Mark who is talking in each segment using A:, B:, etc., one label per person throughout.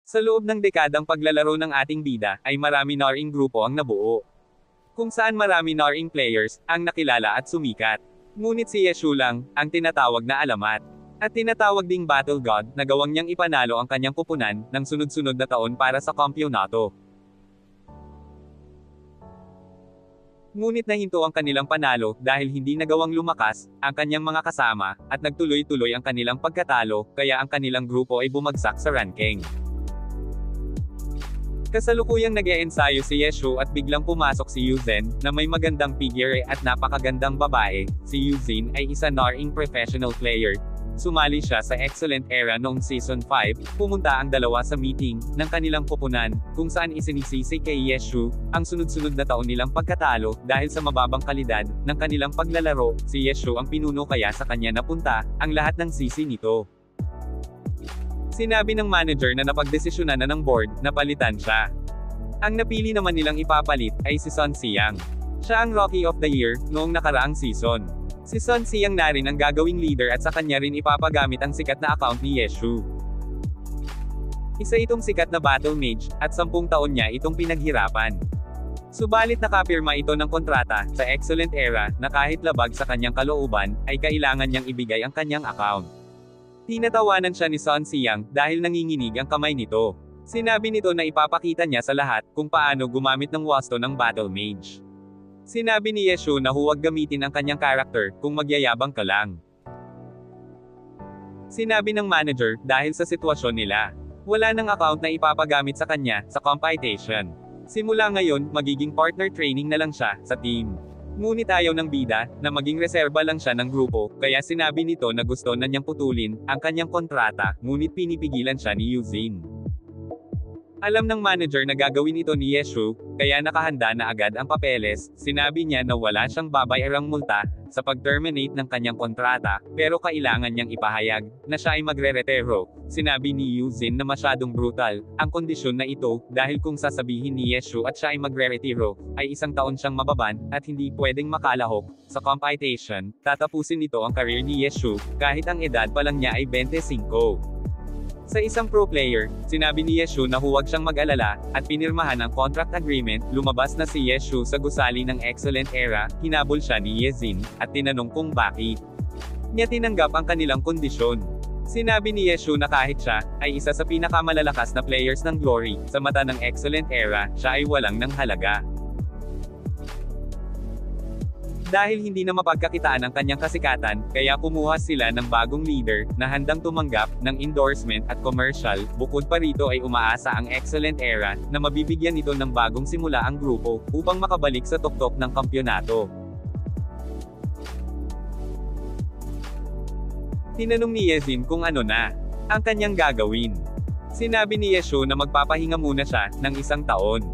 A: Sa loob ng dekadang paglalaro ng ating bida, ay marami naring grupo ang nabuo. Kung saan marami naring players, ang nakilala at sumikat. Ngunit si Yeshu lang, ang tinatawag na alamat. At tinatawag ding Battle God, na gawang niyang ipanalo ang kanyang pupunan, ng sunod-sunod na taon para sa kampyonato. Ngunit nahinto ang kanilang panalo, dahil hindi nagawang lumakas, ang kanyang mga kasama, at nagtuloy-tuloy ang kanilang pagkatalo, kaya ang kanilang grupo ay bumagsak sa ranking. Kasalukuyang nag-e-ensayo si Yeshu at biglang pumasok si Yuzen, na may magandang figure at napakagandang babae. Si Yuzen ay isa naring professional player. Sumali siya sa Excellent Era noong Season 5, pumunta ang dalawa sa meeting, ng kanilang pupunan, kung saan isinisisi kay Yeshu, ang sunod-sunod na taon nilang pagkatalo, dahil sa mababang kalidad, ng kanilang paglalaro, si Yeshu ang pinuno kaya sa kanya napunta, ang lahat ng sisi nito. Sinabi ng manager na napagdesisyonan na ng board, na palitan siya. Ang napili naman nilang ipapalit, ay si Sun Xiang. Siya ang Rookie of the Year, noong nakaraang season. Si Sun Xiang na rin ang gagawing leader at sa kanya rin ipapagamit ang sikat na account ni Yeshu. Isa itong sikat na battle mage, at 10 taon niya itong pinaghirapan. Subalit nakapirma ito ng kontrata, sa Excellent Era, na kahit labag sa kanyang kalooban, ay kailangan niyang ibigay ang kanyang account. Tinatawanan siya ni Sun Xiang, dahil nanginginig ang kamay nito. Sinabi nito na ipapakita niya sa lahat, kung paano gumamit ng wasto ng battle mage. Sinabi ni Yeshu na huwag gamitin ang kanyang karakter, kung magyayabang ka lang. Sinabi ng manager, dahil sa sitwasyon nila, wala nang account na ipapagamit sa kanya, sa competition. Simula ngayon, magiging partner training na lang siya, sa team. Ngunit ayaw ng bida, na maging reserba lang siya ng grupo, kaya sinabi nito na gusto na niyang putulin, ang kanyang kontrata, ngunit pinipigilan siya ni Yuzen. Alam ng manager na gagawin ito ni Yeshu, kaya nakahanda na agad ang papeles. Sinabi niya na wala siyang babayarang multa, sa pag-terminate ng kanyang kontrata, pero kailangan niyang ipahayag, na siya ay magre-retiro. Sinabi ni Yuzen na masyadong brutal, ang kondisyon na ito, dahil kung sasabihin ni Yeshu at siya ay magre-retiro, ay 1 taon siyang mababan, at hindi pwedeng makalahok. Sa competition, tatapusin nito ang career ni Yeshu, kahit ang edad pa lang niya ay 25. Sa isang pro player, sinabi ni Yeshu na huwag siyang mag-alala, at pinirmahan ang contract agreement. Lumabas na si Yeshu sa gusali ng Excellent Era, hinabol siya ni Yuzen, at tinanong kung bakit niya tinanggap ang kanilang kondisyon. Sinabi ni Yeshu na kahit siya, ay isa sa pinakamalalakas na players ng Glory, sa mata ng Excellent Era, siya ay walang nang halaga. Dahil hindi na mapagkakitaan ang kanyang kasikatan, kaya kumuha sila ng bagong leader, na handang tumanggap, ng endorsement at commercial. Bukod pa rito ay umaasa ang Excellent Era, na mabibigyan ito ng bagong simula ang grupo, upang makabalik sa tuktok ng kampyonato. Tinanong ni Yuzen kung ano na ang kanyang gagawin. Sinabi ni Yeshu na magpapahinga muna siya, ng 1 taon.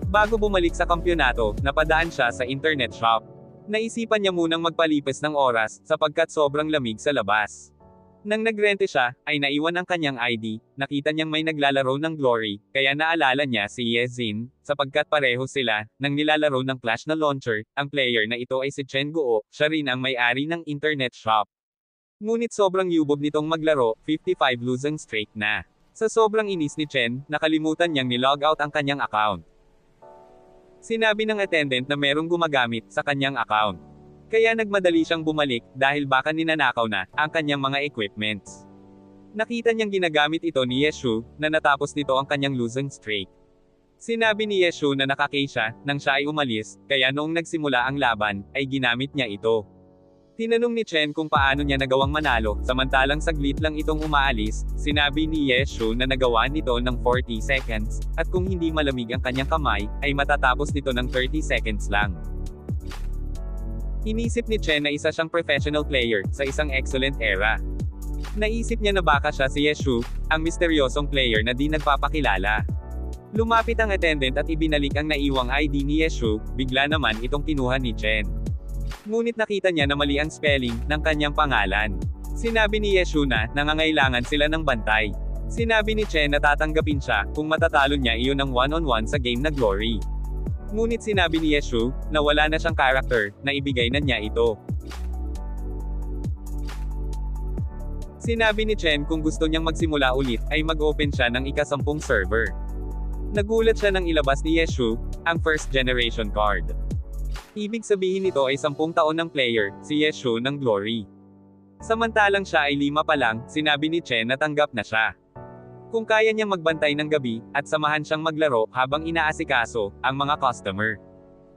A: Bago bumalik sa kampyonato, napadaan siya sa internet shop. Naisipan niya munang magpalipas ng oras, sapagkat sobrang lamig sa labas. Nang nagrente siya, ay naiwan ang kanyang ID, nakita niyang may naglalaro ng Glory, kaya naalala niya si Yuzen, sapagkat pareho sila, nang nilalaro ng Clash na launcher. Ang player na ito ay si Chen Guo, siya rin ang may-ari ng internet shop. Ngunit sobrang yubog nitong maglaro, 55 losing streak na. Sa sobrang inis ni Chen, nakalimutan niyang nilog out ang kanyang account. Sinabi ng attendant na merong gumagamit sa kanyang account. Kaya nagmadali siyang bumalik, dahil baka ninanakaw na ang kanyang mga equipments. Nakita niyang ginagamit ito ni Yeshu, na natapos nito ang kanyang losing streak. Sinabi ni Yeshu na nakakay siya, nang siya ay umalis, kaya noong nagsimula ang laban, ay ginamit niya ito. Tinanong ni Chen kung paano niya nagawang manalo, samantalang saglit lang itong umaalis. Sinabi ni Yeshu na nagawa nito ng 40 seconds, at kung hindi malamig ang kanyang kamay, ay matatapos nito ng 30 seconds lang. Inisip ni Chen na isa siyang professional player, sa isang Excellent Era. Naisip niya na baka siya si Yeshu, ang misteryosong player na di nagpapakilala. Lumapit ang attendant at ibinalik ang naiwang ID ni Yeshu, bigla naman itong kinuha ni Chen. Ngunit nakita niya na mali ang spelling ng kanyang pangalan. Sinabi ni Yeshu na nangangailangan sila ng bantay. Sinabi ni Chen na tatanggapin siya kung matatalo niya iyon ng one-on-one sa game na Glory. Ngunit sinabi ni Yeshu na wala na siyang character, na ibigay na niya ito. Sinabi ni Chen kung gusto niyang magsimula ulit ay mag-open siya ng ika-10 server. Nagulat siya nang ilabas ni Yeshu ang first generation card. Ibig sabihin nito ay 10 taon ng player, si Yeshu ng Glory. Samantalang siya ay 5 pa lang, sinabi ni Chen na tanggap na siya. Kung kaya niyang magbantay ng gabi, at samahan siyang maglaro habang inaasikaso ang mga customer.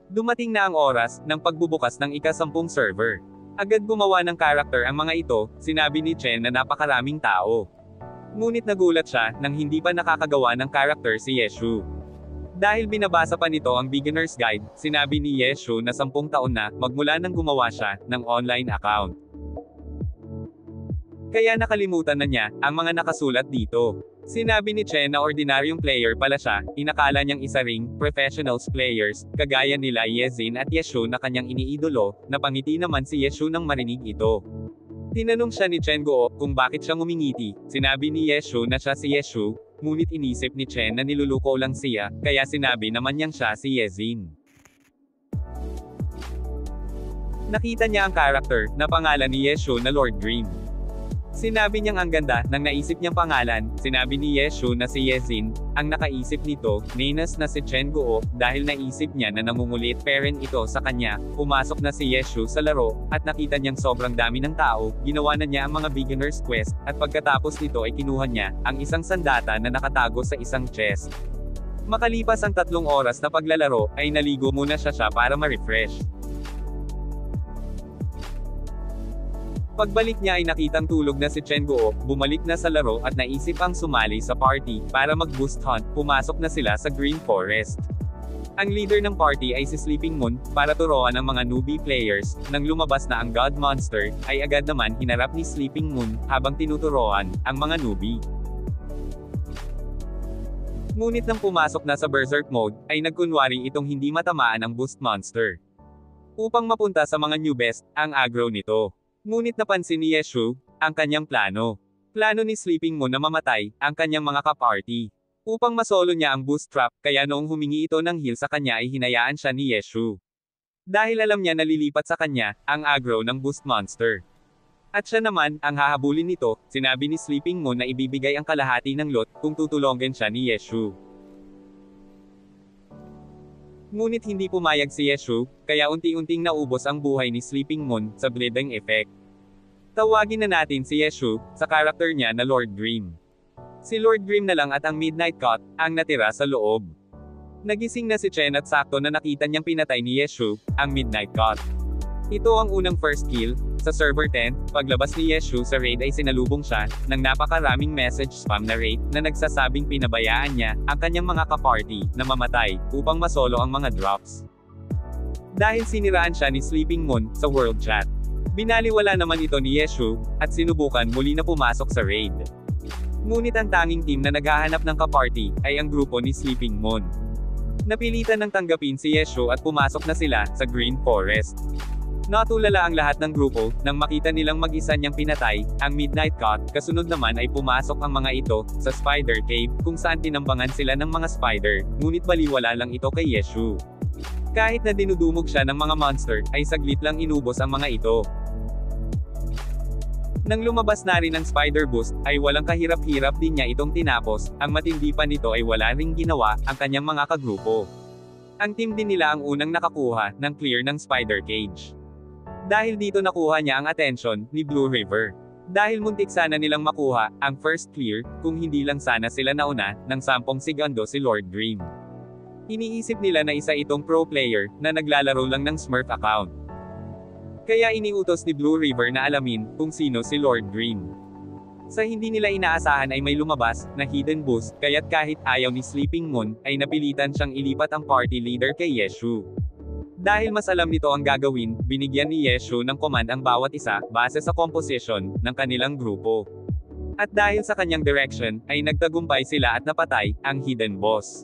A: Dumating na ang oras ng pagbubukas ng ika-10 server. Agad gumawa ng character ang mga ito, sinabi ni Chen na napakaraming tao. Ngunit nagulat siya nang hindi pa nakakagawa ng character si Yeshu. Dahil binabasa pa nito ang beginner's guide, sinabi ni Yeshu na 10 taon na magmula nang gumawa siya ng online account. Kaya nakalimutan na niya ang mga nakasulat dito. Sinabi ni Chen na ordinaryong player pala siya, inakala niyang isa ring professionals players, kagaya nila Yezin at Yeshu na kanyang iniidolo, napangiti naman si Yeshu nang marinig ito. Tinanong siya ni Chen Guo kung bakit siya ngumingiti, sinabi ni Yeshu na siya si Yeshu, ngunit inisip ni Chen na niluluko lang siya, kaya sinabi naman niyang siya si Yezin. Nakita niya ang character na pangalan ni Yeshu na Lord Dream. Sinabi niyang ang ganda ng naisip niyang pangalan, sinabi ni Yeshu na si Yezin, ang nakaisip nito, Nenas na si Chen Guo, dahil naisip niya na nangungulit parent ito sa kanya, pumasok na si Yeshu sa laro, at nakita niyang sobrang dami ng tao, ginawa na niya ang mga beginner's quest, at pagkatapos nito ay kinuha niya, ang isang sandata na nakatago sa isang chest. Makalipas ang 3 oras na paglalaro, ay naligo muna siya para ma-refresh. Pagbalik niya ay nakitang tulog na si Chen Guo, bumalik na sa laro at naisip ang sumali sa party, para mag-boost hunt, pumasok na sila sa Green Forest. Ang leader ng party ay si Sleeping Moon, para turuan ang mga newbie players, nang lumabas na ang God Monster, ay agad naman hinarap ni Sleeping Moon, habang tinuturoan ang mga newbie. Ngunit nang pumasok na sa Berserk mode, ay nagkunwari itong hindi matamaan ang Boost Monster. Upang mapunta sa mga new best, ang aggro nito. Ngunit napansin ni Yeshu ang kanyang plano. Plano ni Sleeping Moon na mamatay ang kanyang mga kaparty. Upang masolo niya ang boost trap, kaya noong humingi ito ng heal sa kanya ay hinayaan siya ni Yeshu. Dahil alam niya na lilipat sa kanya ang aggro ng Boost Monster. At siya naman ang hahabulin nito, sinabi ni Sleeping Moon na ibibigay ang kalahati ng lot kung tutulungan siya ni Yeshu. Ngunit hindi pumayag si Yeshu, kaya unti-unting naubos ang buhay ni Sleeping Moon sa bleeding effect. Tawagin na natin si Yeshu sa karakter niya na Lord Dream. Si Lord Dream na lang at ang Midnight Cut ang natira sa loob. Nagising na si Chen at sakto na nakita niyang pinatay ni Yeshu ang Midnight Cut. Ito ang unang first kill sa server 10. Paglabas ni Yeshu sa raid ay sinalubong siya ng napakaraming message spam na raid na nagsasabing pinabayaan niya ang kanyang mga kaparty na mamatay upang masolo ang mga drops. Dahil siniraan siya ni Sleeping Moon sa world chat. Binaliwala naman ito ni Yeshu at sinubukan muli na pumasok sa raid. Ngunit ang tanging team na naghahanap ng kaparty ay ang grupo ni Sleeping Moon. Napilitan ng tanggapin si Yeshu at pumasok na sila sa Green Forest. Natulala ang lahat ng grupo nang makita nilang mag-isa niyang pinatay ang Midnight Cut. Kasunod naman ay pumasok ang mga ito sa Spider Cave kung saan tinambangan sila ng mga spider, ngunit baliwala lang ito kay Yeshu. Kahit na dinudumog siya ng mga monster, ay saglit lang inubos ang mga ito. Nang lumabas na rin ang Spider Boost, ay walang kahirap-hirap din niya itong tinapos, ang matindi pa nito ay wala ring ginawa ang kanyang mga kagrupo. Ang team din nila ang unang nakakuha ng clear ng Spider Cage. Dahil dito nakuha niya ang atensyon ni Blue River. Dahil muntik sana nilang makuha ang first clear, kung hindi lang sana sila nauna ng 10 segundo si Lord Dream. Iniisip nila na isa itong pro player na naglalaro lang ng Smurf account. Kaya iniutos ni Blue River na alamin kung sino si Lord Dream. Sa hindi nila inaasahan ay may lumabas na hidden boost, kaya't kahit ayaw ni Sleeping Moon, ay napilitan siyang ilipat ang party leader kay Yeshu. Dahil mas alam nito ang gagawin, binigyan ni Yeshu ng command ang bawat isa, base sa composition ng kanilang grupo. At dahil sa kanyang direction, ay nagtagumpay sila at napatay ang hidden boss.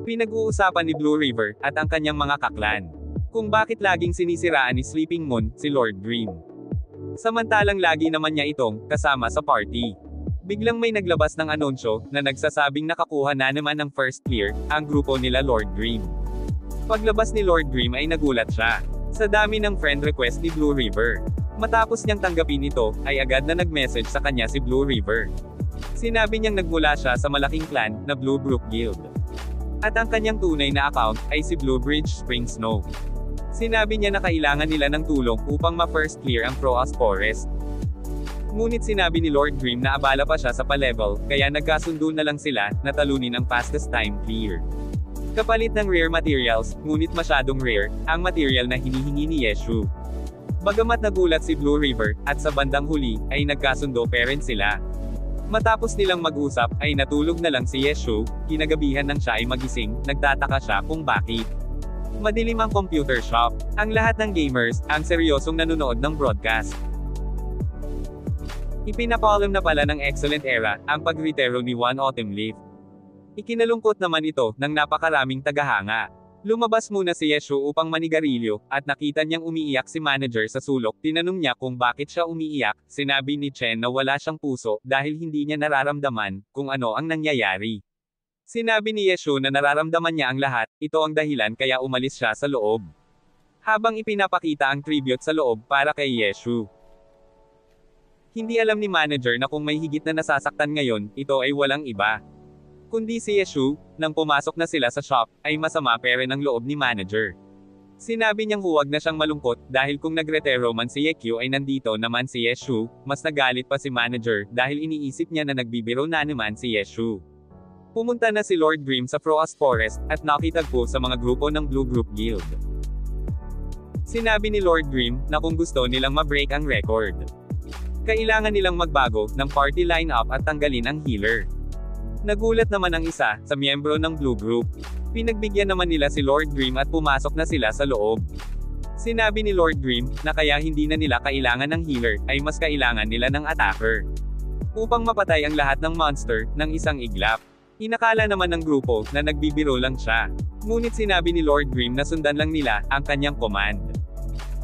A: Pinag-uusapan ni Blue River at ang kanyang mga kaklan kung bakit laging sinisiraan ni Sleeping Moon si Lord Dream. Samantalang lagi naman niya itong kasama sa party. Biglang may naglabas ng anunsyo na nagsasabing nakakuha na naman ng first clear ang grupo nila Lord Dream. Paglabas ni Lord Dream ay nagulat siya sa dami ng friend request ni Blue River. Matapos niyang tanggapin ito, ay agad na nag-message sa kanya si Blue River. Sinabi niyang nagmula siya sa malaking clan na Blue Brook Guild. At ang kanyang tunay na account ay si Blue Bridge Spring Snow. Sinabi niya na kailangan nila ng tulong upang ma-first clear ang Frost Forest. Ngunit sinabi ni Lord Grim na abala pa siya sa pa-level, kaya nagkasundo na lang sila na talunin ang fastest time clear. Kapalit ng rare materials, ngunit masyadong rare, ang material na hinihingi ni Yeshu. Bagamat nagulat si Blue River, at sa bandang huli, ay nagkasundo pa rin sila. Matapos nilang mag-usap, ay natulog na lang si Yeshu, kinagabihan nang siya ay magising, nagtataka siya kung bakit. Madilim ang computer shop. Ang lahat ng gamers, ang seryosong nanonood ng broadcast. Ipinapaalam na pala ng Excellent Era, ang pagretiro ni One Autumn Leaf. Ikinalungkot naman ito, ng napakaraming tagahanga. Lumabas muna si Yeshu upang manigarilyo, at nakita niyang umiiyak si manager sa sulok. Tinanong niya kung bakit siya umiiyak, sinabi ni Chen na wala siyang puso, dahil hindi niya nararamdaman, kung ano ang nangyayari. Sinabi ni Yeshu na nararamdaman niya ang lahat, ito ang dahilan kaya umalis siya sa loob. Habang ipinapakita ang tribute sa loob para kay Yeshu. Hindi alam ni manager na kung may higit na nasasaktan ngayon, ito ay walang iba kundi si Yeshu. Nang pumasok na sila sa shop, ay masama pa rin ang loob ni manager. Sinabi niyang huwag na siyang malungkot, dahil kung nagretiro man si Yekyu ay nandito naman si Yeshu. Mas nagalit pa si manager, dahil iniisip niya na nagbibiro na naman si Yeshu. Pumunta na si Lord Grim sa Frost Forest, at nakitagpo sa mga grupo ng Blue Group Guild. Sinabi ni Lord Grim, na kung gusto nilang ma-break ang record, kailangan nilang magbago ng party lineup at tanggalin ang healer. Nagulat naman ang isa sa miyembro ng Blue Group. Pinagbigyan naman nila si Lord Grim at pumasok na sila sa loob. Sinabi ni Lord Grim na kaya hindi na nila kailangan ng healer, ay mas kailangan nila ng attacker upang mapatay ang lahat ng monster ng isang iglap. Inakala naman ng grupo na nagbibiro lang siya. Ngunit sinabi ni Lord Grim na sundan lang nila ang kanyang command.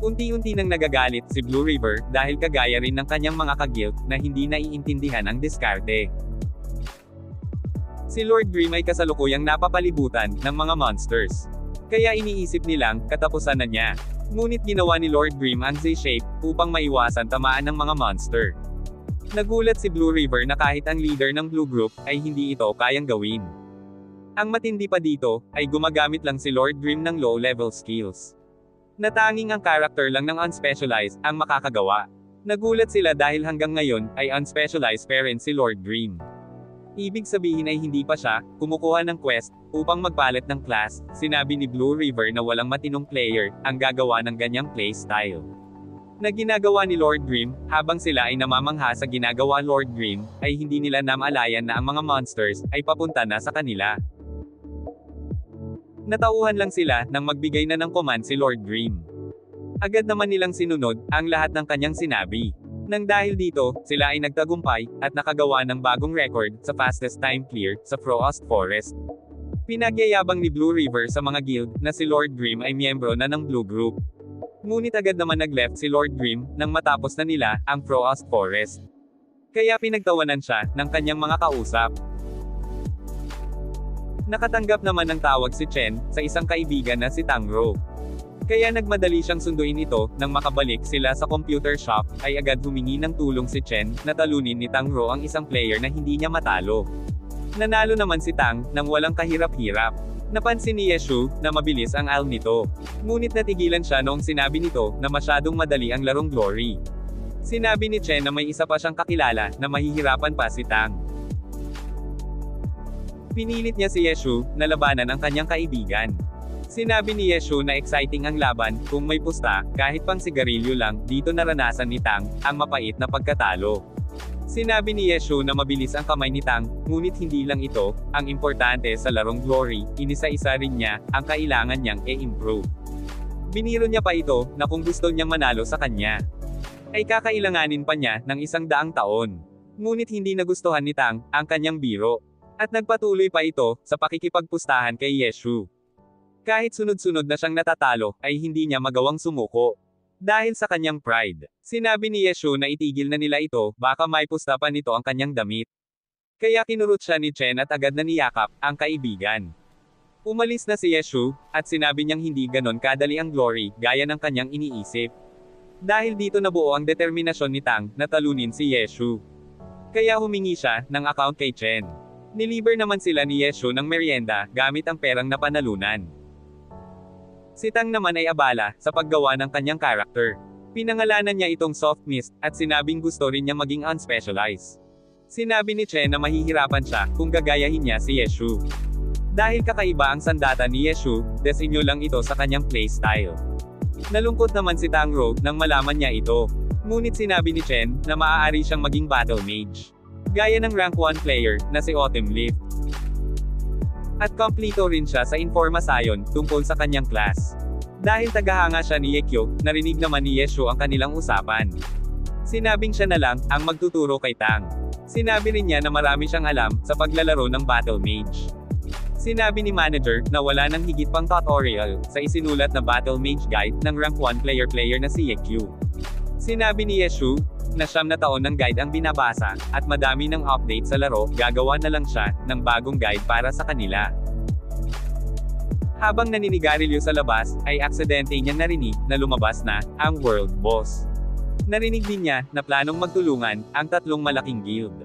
A: Unti-unti nang nagagalit si Blue River dahil kagaya rin ng kanyang mga kagilt na hindi naiintindihan ang diskarte. Si Lord Grim ay kasalukuyang napapalibutan ng mga monsters. Kaya iniisip nilang katapusan na niya. Ngunit ginawa ni Lord Grim ang Z-shape upang maiwasan tamaan ng mga monster. Nagulat si Blue River na kahit ang leader ng Blue Group ay hindi ito kayang gawin. Ang matindi pa dito ay gumagamit lang si Lord Grim ng low-level skills. Natanging ang character lang ng unspecialized ang makakagawa. Nagulat sila dahil hanggang ngayon ay unspecialized pa rin si Lord Grim. Ibig sabihin ay hindi pa siya kumukuha ng quest upang magpalit ng class. Sinabi ni Blue River na walang matinong player ang gagawa ng ganyang playstyle na ginagawa ni Lord Grim. Habang sila ay namamangha sa ginagawa Lord Grim, ay hindi nila namalayan na ang mga monsters ay papunta na sa kanila. Natauhan lang sila nang magbigay na ng command si Lord Grim. Agad naman nilang sinunod ang lahat ng kanyang sinabi. Nang dahil dito, sila ay nagtagumpay, at nakagawa ng bagong record sa fastest time clear sa Frost Forest. Pinagyayabang ni Blue River sa mga guild na si Lord Grim ay miyembro na ng Blue Group. Ngunit agad naman nag-left si Lord Grim nang matapos na nila ang Frost Forest. Kaya pinagtawanan siya ng kanyang mga kausap. Nakatanggap naman ng tawag si Chen sa isang kaibigan na si Tangro. Kaya nagmadali siyang sunduin ito. Nang makabalik sila sa computer shop, ay agad humingi ng tulong si Chen na talunin ni Tangro ang isang player na hindi niya matalo. Nanalo naman si Tang nang walang kahirap-hirap. Napansin ni Yeshu na mabilis ang AL nito. Ngunit natigilan siya noong sinabi nito na masyadong madali ang larong Glory. Sinabi ni Chen na may isa pa siyang kakilala na mahihirapan pa si Tang. Pinilit niya si Yeshu na labanan ang kanyang kaibigan. Sinabi ni Yeshu na exciting ang laban, kung may pusta, kahit pang sigarilyo lang, dito naranasan ni Tang ang mapait na pagkatalo. Sinabi ni Yeshu na mabilis ang kamay ni Tang, ngunit hindi lang ito ang importante sa larong Glory, inisa-isa rin niya ang kailangan niyang i-improve. Biniro niya pa ito na kung gusto niyang manalo sa kanya, ay kakailanganin pa niya ng 100 taon. Ngunit hindi nagustuhan ni Tang ang kanyang biro, at nagpatuloy pa ito sa pakikipagpustahan kay Yeshu. Kahit sunod-sunod na siyang natatalo, ay hindi niya magawang sumuko. Dahil sa kanyang pride, sinabi ni Yeshu na itigil na nila ito, baka may pusta pa nito ang kanyang damit. Kaya kinurot siya ni Chen at agad na niyakap ang kaibigan. Umalis na si Yeshu, at sinabi niyang hindi ganon kadali ang Glory, gaya ng kanyang iniisip. Dahil dito nabuo ang determinasyon ni Tang na talunin si Yeshu. Kaya humingi siya ng account kay Chen. Niliber naman sila ni Yeshu ng merienda gamit ang perang napanalunan. Si Tang naman ay abala sa paggawa ng kanyang karakter. Pinangalanan niya itong Soft Mist at sinabing gusto rin niya maging unspecialized. Sinabi ni Chen na mahihirapan siya kung gagayahin niya si Yeshu. Dahil kakaiba ang sandata ni Yeshu, desinyo lang ito sa kanyang playstyle. Nalungkot naman si Tang Rou nang malaman niya ito. Ngunit sinabi ni Chen na maaari siyang maging battle mage. Gaya ng rank 1 player na si Autumn Leaf. At kompleto rin siya sa informasayon tungkol sa kanyang class. Dahil tagahanga siya ni Yekyo, narinig naman ni Yeshu ang kanilang usapan. Sinabing siya na lang ang magtuturo kay Tang. Sinabi rin niya na marami siyang alam sa paglalaro ng battle mage. Sinabi ni manager na wala nang higit pang tutorial sa isinulat na battle mage guide ng rank 1 player na si Yekyu. Sinabi ni Yeshu na 9 na taon ng guide ang binabasa at madami ng update sa laro, gagawa na lang siya ng bagong guide para sa kanila. Habang naninigarilyo sa labas, ay aksidente niyang narinig na lumabas na ang world boss. Narinig din niya na planong magtulungan ang 3 malaking guild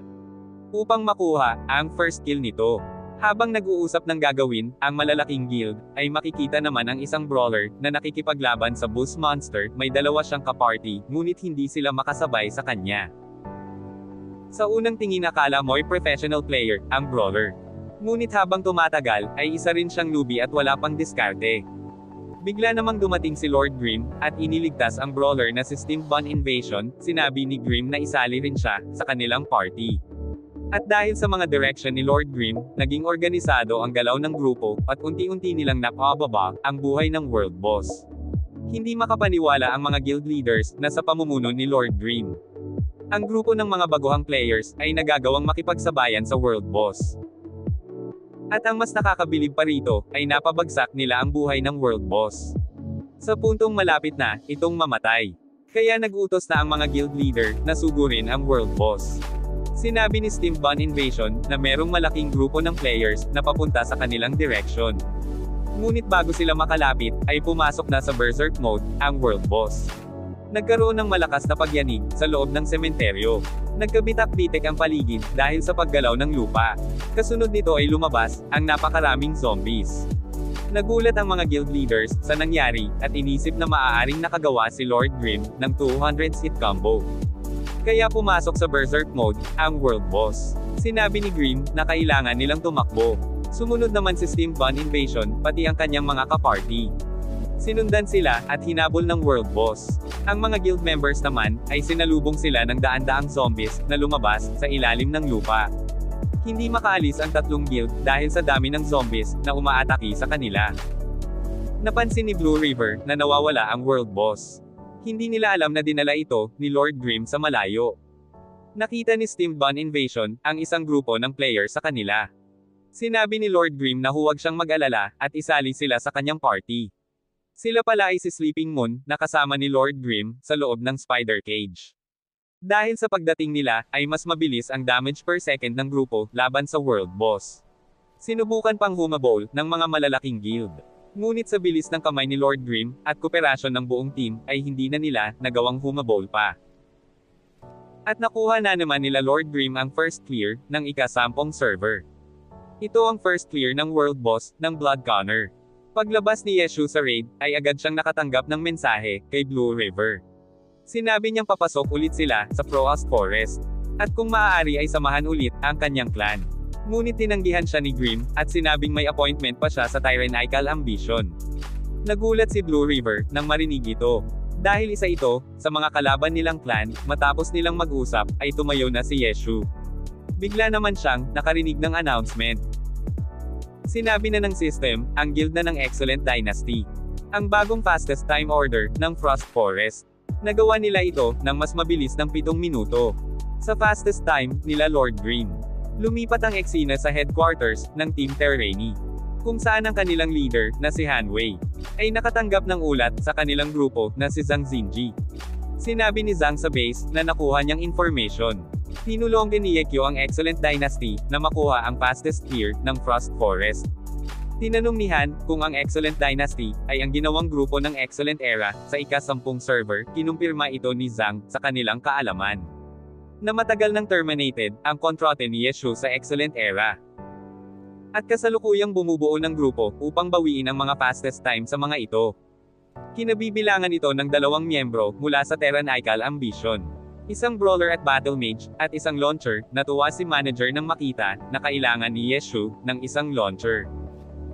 A: upang makuha ang first kill nito. Habang nag-uusap ng gagawin ang malalaking guild, ay makikita naman ang isang brawler na nakikipaglaban sa boss monster. May dalawa siyang kaparty, ngunit hindi sila makasabay sa kanya. Sa unang tingin akala mo'y professional player ang brawler. Ngunit habang tumatagal, ay isa rin siyang newbie at wala pang diskarte. Bigla namang dumating si Lord Grimm, at iniligtas ang brawler na si Steambun Invasion. Sinabi ni Grimm na isali rin siya sa kanilang party. At dahil sa mga direction ni Lord Grimm, naging organisado ang galaw ng grupo, at unti-unti nilang napababa ang buhay ng world boss. Hindi makapaniwala ang mga guild leaders na sa pamumuno ni Lord Grimm, ang grupo ng mga baguhang players ay nagagawang makipagsabayan sa world boss. At ang mas nakakabilib pa rito, ay napabagsak nila ang buhay ng world boss. Sa puntong malapit na itong mamatay. Kaya nag-utos na ang mga guild leader na sugurin ang world boss. Sinabi ni Steambun Invasion na merong malaking grupo ng players na papunta sa kanilang direction. Ngunit bago sila makalapit, ay pumasok na sa berserk mode ang world boss. Nagkaroon ng malakas na pagyanig sa loob ng sementeryo. Nagkabitak-bitik ang paligid dahil sa paggalaw ng lupa. Kasunod nito ay lumabas ang napakaraming zombies. Nagulat ang mga guild leaders sa nangyari at inisip na maaaring nakagawa si Lord Grimm ng 200-hit combo. Kaya pumasok sa berserk mode ang world boss. Sinabi ni Grimm na kailangan nilang tumakbo. Sumunod naman si Steambun Invasion pati ang kanyang mga kaparty. Sinundan sila at hinabol ng world boss. Ang mga guild members naman ay sinalubong sila ng daan-daang zombies na lumabas sa ilalim ng lupa. Hindi makaalis ang 3 guild dahil sa dami ng zombies na umaatake sa kanila. Napansin ni Blue River na nawawala ang world boss. Hindi nila alam na dinala ito ni Lord Grimm sa malayo. Nakita ni Steambun Invasion ang isang grupo ng players sa kanila. Sinabi ni Lord Grimm na huwag siyang mag-alala at isali sila sa kanyang party. Sila pala ay si Sleeping Moon na kasama ni Lord Grimm sa loob ng spider cage. Dahil sa pagdating nila ay mas mabilis ang damage per second ng grupo laban sa world boss. Sinubukan pang humabol ng mga malalaking guild. Ngunit sa bilis ng kamay ni Lord Grimm at kooperasyon ng buong team ay hindi na nila nagawang humabol pa. At nakuha na naman nila Lord Grimm ang first clear ng ika-10 server. Ito ang first clear ng world boss ng Blood Connor. Paglabas ni Yeshu sa raid, ay agad siyang nakatanggap ng mensahe kay Blue River. Sinabi niyang papasok ulit sila sa Frost Forest. At kung maaari ay samahan ulit ang kanyang clan. Ngunit tinanggihan siya ni Grimm, at sinabing may appointment pa siya sa Tyrannical Ambition. Nagulat si Blue River nang marinig ito. Dahil isa ito sa mga kalaban nilang clan, matapos nilang mag-usap, ay tumayo na si Yeshu. Bigla naman siyang nakarinig ng announcement. Sinabi na ng system, ang guild na ng Excellent Dynasty. Ang bagong fastest time order ng Frost Forest. Nagawa nila ito ng mas mabilis ng 7 minuto. Sa fastest time nila Lord Grimm. Lumipat ang eksena sa headquarters ng Team Terraini, kung saan ang kanilang leader na si Han Wei ay nakatanggap ng ulat sa kanilang grupo na si Zhang Xinji. Sinabi ni Zhang sa base na nakuha niyang information. Tinulong din ni Yekyo ang Excellent Dynasty na makuha ang fastest clear ng Frost Forest. Tinanong ni Han kung ang Excellent Dynasty ay ang ginawang grupo ng Excellent Era sa ika-10 server, kinumpirma ito ni Zhang sa kanilang kaalaman na matagal nang terminated ang kontrate ni Yeshu sa Excellent Era. At kasalukuyang bumubuo ng grupo upang bawiin ang mga fastest time sa mga ito. Kinabibilangan ito ng 2 miyembro mula sa Tyrannical Ambition. Isang brawler at battle mage, at isang launcher. Natuwa si manager nang makita na kailangan ni Yeshu ng isang launcher.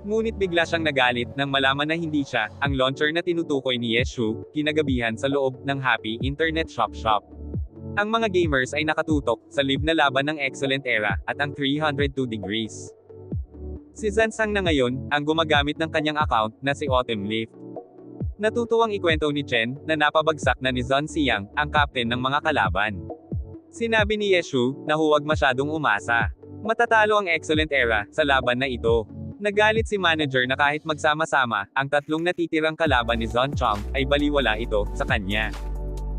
A: Ngunit bigla siyang nagalit nang malaman na hindi siya ang launcher na tinutukoy ni Yeshu, kinagabihan sa loob ng Happy Internet Shop. Ang mga gamers ay nakatutok sa live na laban ng Excellent Era at ang 302 Degrees. Si Zansang na ngayon ang gumagamit ng kanyang account na si Autumn Leaf. Natutuwang ikwento ni Chen na napabagsak na ni Zhang Xiang ang captain ng mga kalaban. Sinabi ni Yeshu na huwag masyadong umasa. Matatalo ang Excellent Era sa laban na ito. Nagalit si manager na kahit magsama-sama ang 3 natitirang kalaban ni Zhang Chong ay baliwala ito sa kanya.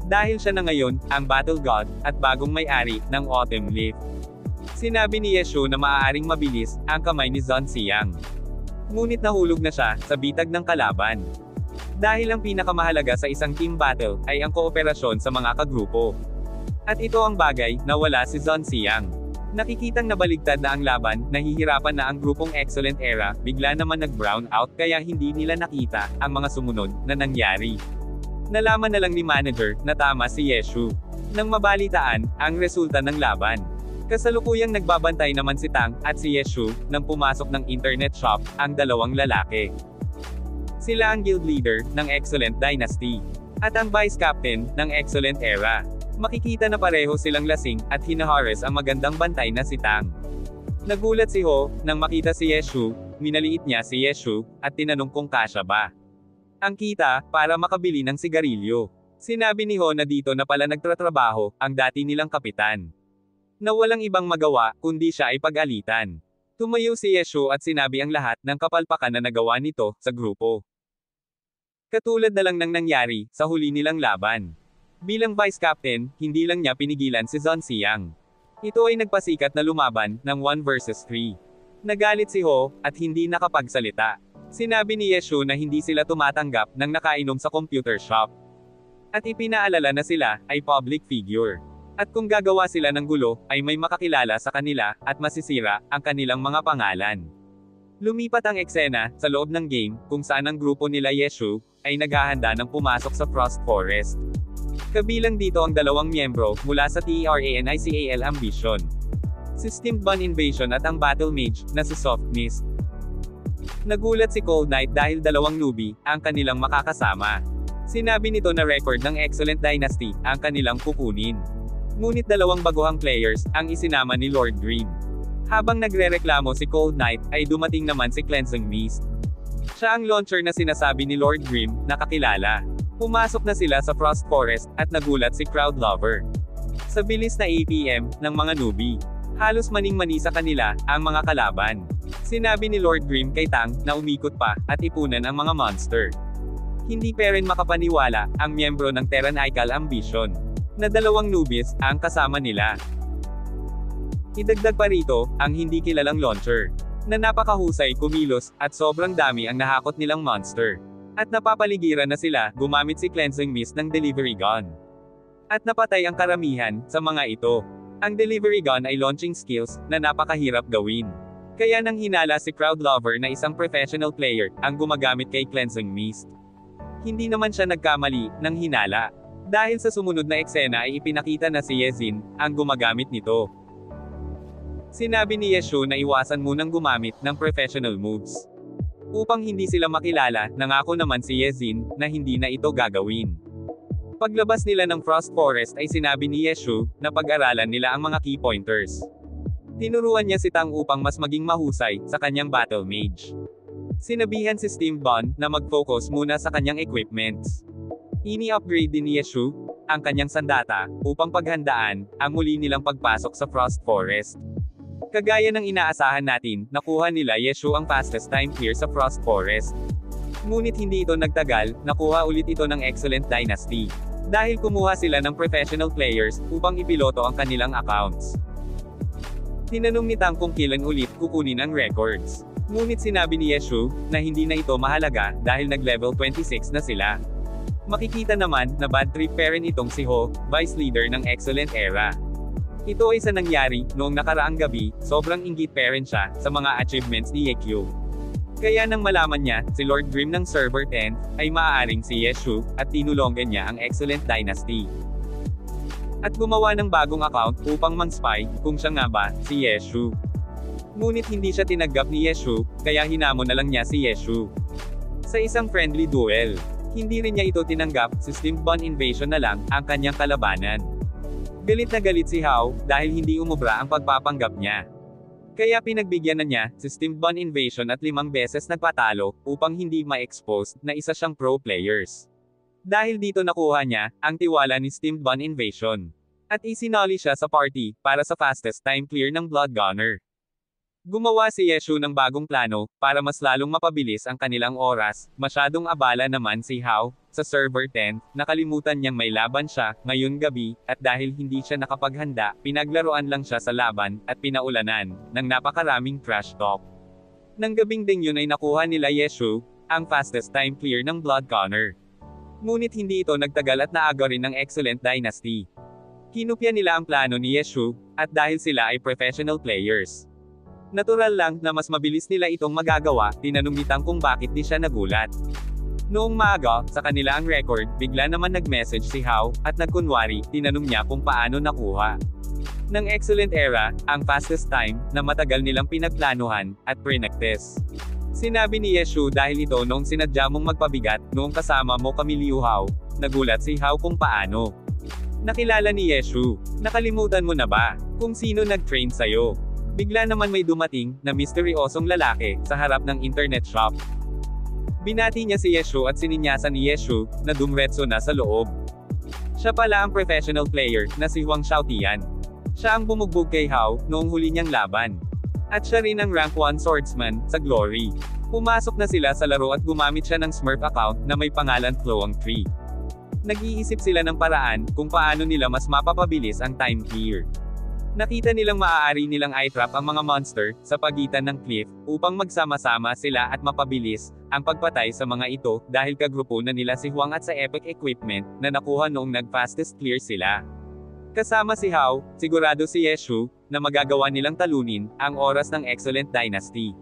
A: Dahil siya na ngayon ang Battle God at bagong may-ari ng Autumn Leaf. Sinabi ni Yeshu na maaaring mabilis ang kamay ni Zhang Xiang. Ngunit nahulog na siya sa bitag ng kalaban. Dahil ang pinakamahalaga sa isang team battle ay ang kooperasyon sa mga kagrupo. At ito ang bagay na wala si Zhang Xiang. Nakikitang nabaligtad na ang laban, nahihirapan na ang grupong Excellent Era, bigla naman nag-brown out kaya hindi nila nakita ang mga sumunod na nangyari. Nalaman na lang ni manager na tama si Yeshu nang mabalitaan ang resulta ng laban. Kasalukuyang nagbabantay naman si Tang at si Yeshu nang pumasok ng internet shop ang 2 lalaki. Sila ang guild leader ng Excellent Dynasty at ang vice captain ng Excellent Era. Makikita na pareho silang lasing at hinaharas ang magandang bantay na si Tang. Nagulat si Ho nang makita si Yeshu, minaliit niya si Yeshu at tinanong kung kasya ba ang kita para makabili ng sigarilyo. Sinabi ni Ho na dito na pala nagtatrabaho ang dati nilang kapitan, na walang ibang magawa kundi siya ay pag-alitan. Tumayo si Yeshu at sinabi ang lahat ng kapalpakan na nagawa nito sa grupo. Katulad na lang ng nangyari sa huli nilang laban. Bilang vice captain, hindi lang niya pinigilan si Zhang Xiang. Ito ay nagpasikat na lumaban ng 1 versus 3. Nagalit si Ho at hindi nakapagsalita. Sinabi ni Yeshu na hindi sila tumatanggap ng nakainom sa computer shop. At ipinaalala na sila ay public figure. At kung gagawa sila ng gulo, ay may makakilala sa kanila at masisira ang kanilang mga pangalan. Lumipat ang eksena sa loob ng game kung saan ang grupo nila Yeshu ay naghahanda ng pumasok sa Frost Forest. Kabilang dito ang 2 miyembro mula sa Tyrannical Ambition, si Steamed Bun Invasion at ang Battle Mage na si Soft Mist. Nagulat si Cold Knight dahil 2 newbie ang kanilang makakasama. Sinabi nito na record ng Excellent Dynasty ang kanilang kukunin. Ngunit 2 baguhang players ang isinama ni Lord Dream. Habang nagrereklamo si Cold Knight, ay dumating naman si Cleansing Mist. Siya ang launcher na sinasabi ni Lord Dream na kakilala. Pumasok na sila sa Frost Forest at nagulat si Crowd Lover sa bilis na APM ng mga newbie. Halos maning-mani sa kanila ang mga kalaban. Sinabi ni Lord Dream kay Tang na umikot pa at ipunan ang mga monster. Hindi pa rin makapaniwala ang miyembro ng Tyrannical Ambition na 2 newbies ang kasama nila. Idagdag pa rito ang hindi kilalang launcher na napakahusay kumilos at sobrang dami ang nahakot nilang monster. At napapaligiran na sila gumamit si Cleansing Mist ng Delivery Gun. At napatay ang karamihan sa mga ito. Ang Delivery Gun ay launching skills na napakahirap gawin. Kaya nang hinala si Crowd Lover na isang professional player ang gumagamit kay Cleansing Mist. Hindi naman siya nagkamali ng hinala. Dahil sa sumunod na eksena ay ipinakita na si Yezin ang gumagamit nito. Sinabi ni Yeshu na iwasan munang gumamit ng professional moves. Upang hindi sila makilala, nangako naman si Yezin na hindi na ito gagawin. Paglabas nila ng Frost Forest ay sinabi ni Yeshu na pag-aralan nila ang mga key pointers. Tinuruan niya si Tang upang mas maging mahusay sa kanyang battle mage. Sinabihan si Steamed Bun na mag-focus muna sa kanyang equipments. Ini-upgrade din ni Yeshu ang kanyang sandata upang paghandaan ang muli nilang pagpasok sa Frost Forest. Kagaya ng inaasahan natin, nakuha nila Yeshu ang fastest time clear sa Frost Forest. Ngunit hindi ito nagtagal, nakuha ulit ito ng Excellent Dynasty. Dahil kumuha sila ng professional players upang ipiloto ang kanilang accounts. Tinanong ni Tang kung kailan ulit kukunin ang records. Ngunit sinabi ni Yeshu, na hindi na ito mahalaga, dahil nag-level 26 na sila. Makikita naman, na bad trip pa rin itong si Ho, vice leader ng Excellent Era. Ito ay sa nangyari, noong nakaraang gabi, sobrang inggit pa rin siya, sa mga achievements ni Yekyu. Kaya nang malaman niya, si Lord Grimm ng Server 10, ay maaaring si Yeshu, at tinulungan niya ang Excellent Dynasty. At gumawa ng bagong account, upang mang-spy, kung siya nga ba, si Yeshu. Ngunit hindi siya tinanggap ni Yeshu, kaya hinamon na lang niya si Yeshu. Sa isang friendly duel, hindi rin niya ito tinanggap, System Bond Invasion na lang, ang kanyang kalabanan. Galit na galit si Hao, dahil hindi umubra ang pagpapanggap niya. Kaya pinagbigyan na niya, System Bond Invasion at 5 beses nagpatalo, upang hindi ma-expose, na isa siyang pro players. Dahil dito nakuha niya, ang tiwala ni Steam Bond Invasion. At isinali siya sa party, para sa fastest time clear ng Blood Gunner. Gumawa si Yeshu ng bagong plano, para mas lalong mapabilis ang kanilang oras, masyadong abala naman si Hao, sa Server 10, nakalimutan niyang may laban siya, ngayon gabi, at dahil hindi siya nakapaghanda, pinaglaruan lang siya sa laban, at pinaulanan, ng napakaraming trash talk. Nang gabing ding yun ay nakuha nila Yeshu, ang fastest time clear ng Blood Gunner. Ngunit hindi ito nagtagal at naaga rin ng Excellent Dynasty. Kinupya nila ang plano ni Yeshu, at dahil sila ay professional players. Natural lang na mas mabilis nila itong magagawa, tinanong ni Tang kung bakit di siya nagulat. Noong maaga, sa kanila ang record, bigla naman nag-message si Hao, at nagkunwari, tinanong niya kung paano nakuha. Ng Excellent Era, ang fastest time, na matagal nilang pinagplanuhan, at pre-practice. Sinabi ni Yeshu dahil ito noong sinadya mong magpabigat, noong kasama mo kami Liu Hao, nagulat si Hao kung paano. Nakilala ni Yeshu, nakalimutan mo na ba, kung sino nag-train sa'yo? Bigla naman may dumating, na misteryosong lalaki, sa harap ng internet shop. Binati niya si Yeshu at sininyasan ni Yeshu, na dumretso na sa loob. Siya pala ang professional player, na si Huang Xiaotian. Siya ang bumugbog kay Hao, noong huli niyang laban. At siya rin ang rank 1 swordsman, sa Glory. Pumasok na sila sa laro at gumamit siya ng Smurf account, na may pangalan Floang 3. Nag-iisip sila ng paraan, kung paano nila mas mapapabilis ang time clear. Nakita nilang maaari nilang i-trap ang mga monster, sa pagitan ng cliff, upang magsama-sama sila at mapabilis, ang pagpatay sa mga ito, dahil kagrupo na nila si Huang at sa epic equipment, na nakuha noong nag-fastest clear sila. Kasama si Hao, sigurado si Yeshu, na magagawa nilang talunin, ang oras ng Excellent Dynasty.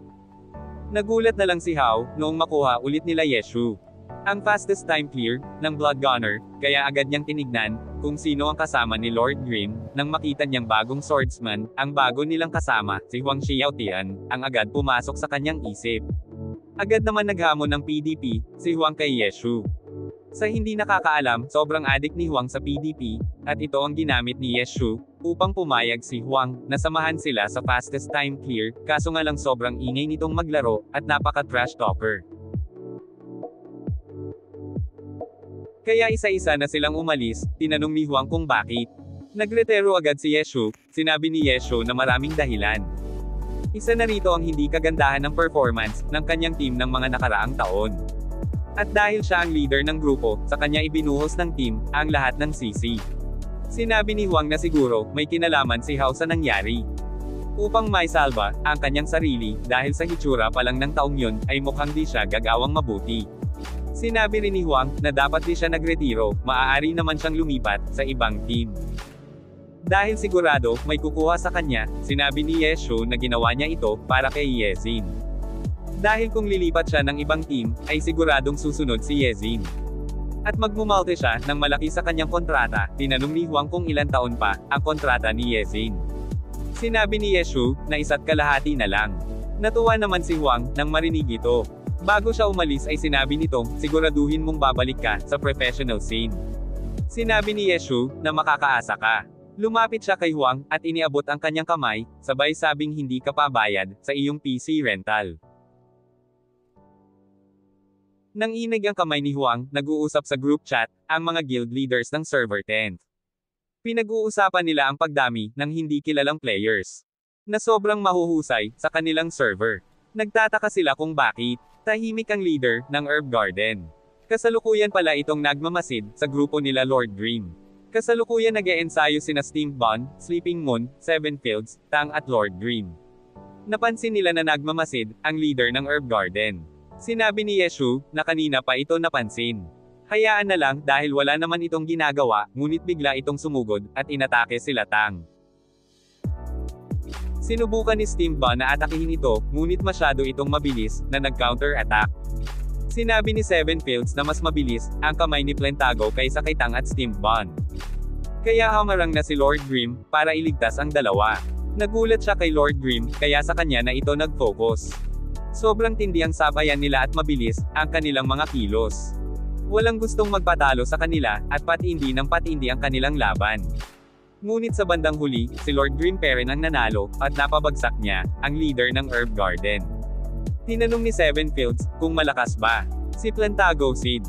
A: Nagulat na lang si Hao, noong makuha ulit nila Yeshu. Ang fastest time clear, ng Blood Gunner, kaya agad niyang tinignan, kung sino ang kasama ni Lord Grimm, nang makita niyang bagong swordsman, ang bago nilang kasama, si Huang Xiaotian, ang agad pumasok sa kanyang isip. Agad naman naghamon ng PDP, si Huang kay Yeshu. Sa hindi nakakaalam, sobrang addict ni Huang sa PDP, at ito ang ginamit ni Yeshu, upang pumayag si Huang, na samahan sila sa fastest time clear, kaso nga lang sobrang ingay nitong maglaro, at napaka-trash talker. Kaya isa-isa na silang umalis, tinanong ni Huang kung bakit. Nagretero agad si Yeshu, sinabi ni Yeshu na maraming dahilan. Isa na rito ang hindi kagandahan ng performance, ng kanyang team ng mga nakaraang taon. At dahil siya ang leader ng grupo, sa kanya ibinuhos ng team, ang lahat ng sisi. Sinabi ni Huang na siguro, may kinalaman si Hao sa nangyari. Upang maisalba, ang kanyang sarili, dahil sa hitsura pa lang ng taong yun, ay mukhang di siya gagawang mabuti. Sinabi rin ni Huang, na dapat di siya nagretiro, maaari naman siyang lumipat, sa ibang team. Dahil sigurado, may kukuha sa kanya, sinabi ni Yeshu na ginawa niya ito, para kay Yezin. Dahil kung lilipat siya ng ibang team, ay siguradong susunod si Yezin. At magmumalte siya, ng malaki sa kanyang kontrata, tinanong ni Huang kung ilang taon pa, ang kontrata ni Yezin. Sinabi ni Yeshu, na 1.5 na lang. Natuwa naman si Huang, nang marinig ito. Bago siya umalis ay sinabi nitong, siguraduhin mong babalik ka, sa professional scene. Sinabi ni Yeshu, na makakaasa ka. Lumapit siya kay Huang, at iniabot ang kanyang kamay, sabay sabing hindi ka pabayad, sa iyong PC rental. Nang inig ang kamay ni Huang, nag-uusap sa group chat, ang mga guild leaders ng Server 10. Pinag-uusapan nila ang pagdami, ng hindi kilalang players. Na sobrang mahuhusay, sa kanilang server. Nagtataka sila kung bakit. Tahimik ang leader, ng Herb Garden. Kasalukuyan pala itong nagmamasid, sa grupo nila Lord Grimm. Kasalukuyan nag-e-ensayo sina Steam Bond, Sleeping Moon, Seven Fields, Tang at Lord Grimm. Napansin nila na nagmamasid, ang leader ng Herb Garden. Sinabi ni Yeshu, na kanina pa ito napansin. Hayaan na lang dahil wala naman itong ginagawa, ngunit bigla itong sumugod, at inatake sila Tang. Sinubukan ni Steam Bun na atakihin ito, ngunit masyado itong mabilis, na nag-counter-attack. Sinabi ni Seven Fields na mas mabilis, ang kamay ni Plentago kaysa kay Tang at Steam Bun. Kaya hamarang na si Lord Grimm, para iligtas ang dalawa. Nagulat siya kay Lord Grimm, kaya sa kanya na ito nag-focus. Sobrang tindi ang sabayan nila at mabilis, ang kanilang mga kilos. Walang gustong magpatalo sa kanila, at patindi ng patindi ang kanilang laban. Ngunit sa bandang huli, si Lord Grimm pa rin ang nanalo, at napabagsak niya, ang leader ng Herb Garden. Tinanong ni Seven Fields, kung malakas ba? Si Plentago Sid.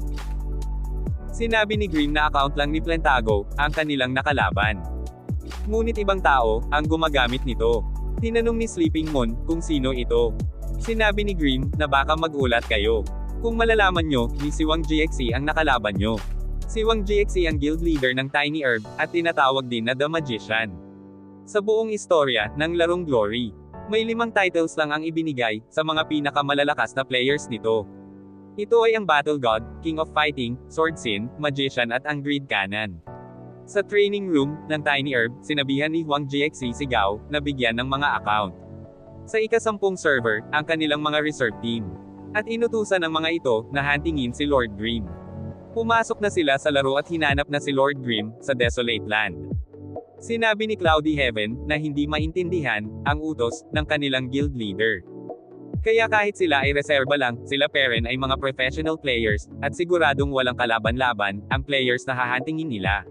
A: Sinabi ni Grimm na account lang ni Plentago, ang kanilang nakalaban. Ngunit ibang tao, ang gumagamit nito. Tinanong ni Sleeping Moon, kung sino ito. Sinabi ni Grimm, na baka magulat kayo. Kung malalaman nyo, ni si Wang GXE ang nakalaban nyo. Si Wang GXE ang guild leader ng Tiny Herb, at tinatawag din na The Magician. Sa buong istorya, ng larong Glory, may 5 titles lang ang ibinigay, sa mga pinakamalalakas na players nito. Ito ay ang Battle God, King of Fighting, Sword Sin, Magician at ang Greed Cannon. Sa training room ng Tiny Herb, sinabihan ni Wang GXE si Gao na bigyan ng mga account. Sa ika-10 server, ang kanilang mga reserve team. At inutusan ng mga ito na huntingin si Lord Grimm. Pumasok na sila sa laro at hinanap na si Lord Grimm sa Desolate Land. Sinabi ni Cloudy Heaven na hindi maintindihan ang utos ng kanilang guild leader. Kaya kahit sila ay reserba lang, sila pa rin ay mga professional players, at siguradong walang kalaban-laban ang players na hahantingin nila.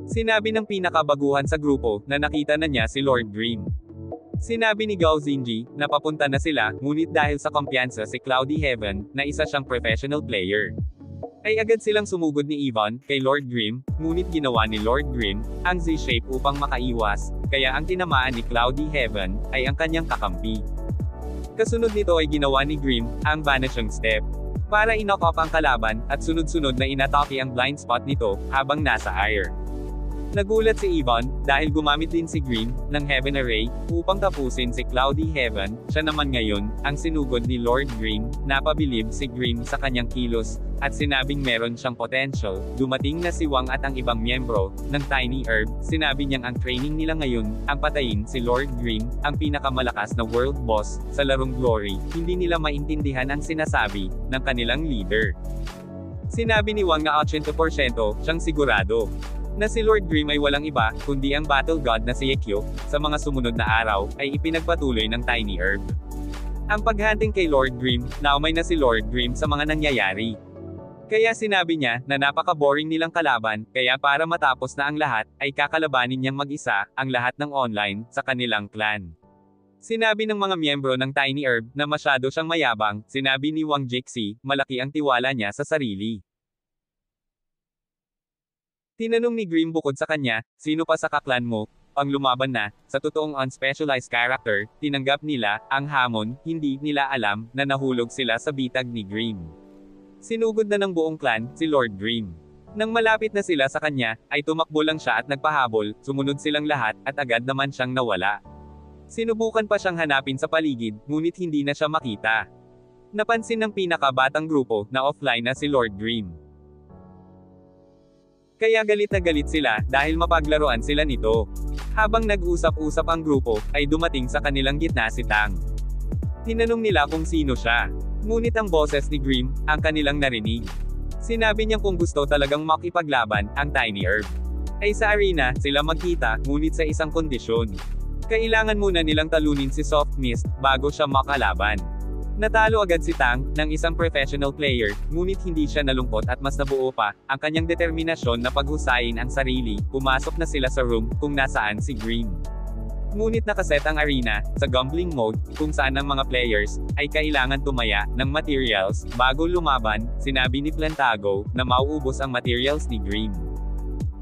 A: Sinabi ng pinakabaguhan sa grupo, na nakita na niya si Lord Grimm. Sinabi ni Gao Zinji, na papunta na sila, ngunit dahil sa kumpiyansa si Cloudy Heaven, na isa siyang professional player, ay agad silang sumugod ni Ivan, kay Lord Grimm, ngunit ginawa ni Lord Grimm, ang Z-shape upang makaiwas, kaya ang tinamaan ni Cloudy Heaven, ay ang kanyang kakampi. Kasunod nito ay ginawa ni Grimm, ang Vanishing Step, para in-knock off ang kalaban, at sunod-sunod na inatake ang blind spot nito, habang nasa air. Nagulat si Ivan, dahil gumamit din si Grimm, ng Heaven Array, upang tapusin si Cloudy Heaven. Siya naman ngayon, ang sinugod ni Lord Grimm. Napabilib si Grimm sa kanyang kilos, at sinabing meron siyang potential. Dumating na si Wang at ang ibang miyembro ng Tiny Herb. Sinabi niyang ang training nila ngayon, ang patayin si Lord Grimm, ang pinakamalakas na world boss, sa larong Glory. Hindi nila maintindihan ang sinasabi ng kanilang leader. Sinabi ni Wang na 80% siyang sigurado na si Lord Grimm ay walang iba, kundi ang Battle God na si Yekyo. Sa mga sumunod na araw, ay ipinagpatuloy ng Tiny Herb ang paghunting kay Lord Grimm. Naumay na si Lord Grimm sa mga nangyayari. Kaya sinabi niya, na napaka-boring nilang kalaban, kaya para matapos na ang lahat, ay kakalabanin niyang mag-isa, ang lahat ng online, sa kanilang clan. Sinabi ng mga miyembro ng Tiny Herb, na masyado siyang mayabang. Sinabi ni Wang GXE, malaki ang tiwala niya sa sarili. Tinanong ni Grimm bukod sa kanya, sino pa sa kaklan mo ang lumaban na? Sa totoong unspecialized character, tinanggap nila ang hamon. Hindi nila alam na nahulog sila sa bitag ni Grimm. Sinugod na ng buong clan si Lord Grimm. Nang malapit na sila sa kanya, ay tumakbo lang siya at nagpahabol. Sumunod silang lahat, at agad naman siyang nawala. Sinubukan pa siyang hanapin sa paligid, ngunit hindi na siya makita. Napansin ng pinakabatang grupo na offline na si Lord Grimm. Kaya galit na galit sila, dahil mapaglaruan sila nito. Habang nag-usap-usap ang grupo, ay dumating sa kanilang gitna si Tang. Tinanong nila kung sino siya. Ngunit ang boses ni Grimm, ang kanilang narinig. Sinabi niya kung gusto talagang makipaglaban, ang Tiny Herb, ay sa arena, sila magkita, ngunit sa isang kondisyon. Kailangan muna nilang talunin si Soft Mist, bago siya makalaban. Natalo agad si Tang, ng isang professional player, ngunit hindi siya nalungkot at mas nabuo pa, ang kanyang determinasyon na paghusayin ang sarili. Pumasok na sila sa room, kung nasaan si Grimm. Ngunit nakaset ang arena, sa gambling mode, kung saan ang mga players, ay kailangan tumaya, ng materials, bago lumaban. Sinabi ni Plentago, na mauubos ang materials ni Grimm.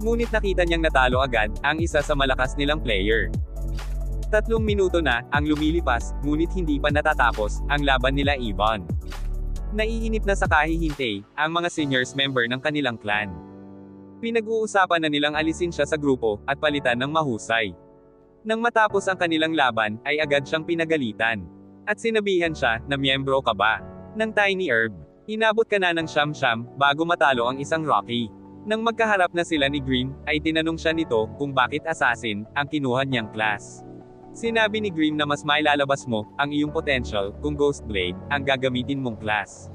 A: Ngunit nakita niyang natalo agad, ang isa sa malakas nilang player. 3 minuto na ang lumilipas, ngunit hindi pa natatapos ang laban nila Ivan. Naiinip na sa kahihintay ang mga seniors member ng kanilang clan. Pinag-uusapan na nilang alisin siya sa grupo at palitan ng mahusay. Nang matapos ang kanilang laban, ay agad siyang pinagalitan. At sinabihan siya, na miyembro ka ba ng Tiny Herb? Inabot ka na ng siyam-siyam, bago matalo ang isang Rocky. Nang magkaharap na sila ni Grimm, ay tinanong siya nito, kung bakit assassin, ang kinuha niyang class. Sinabi ni Grimm na mas mailalabas mo, ang iyong potential, kung Ghost Blade, ang gagamitin mong class.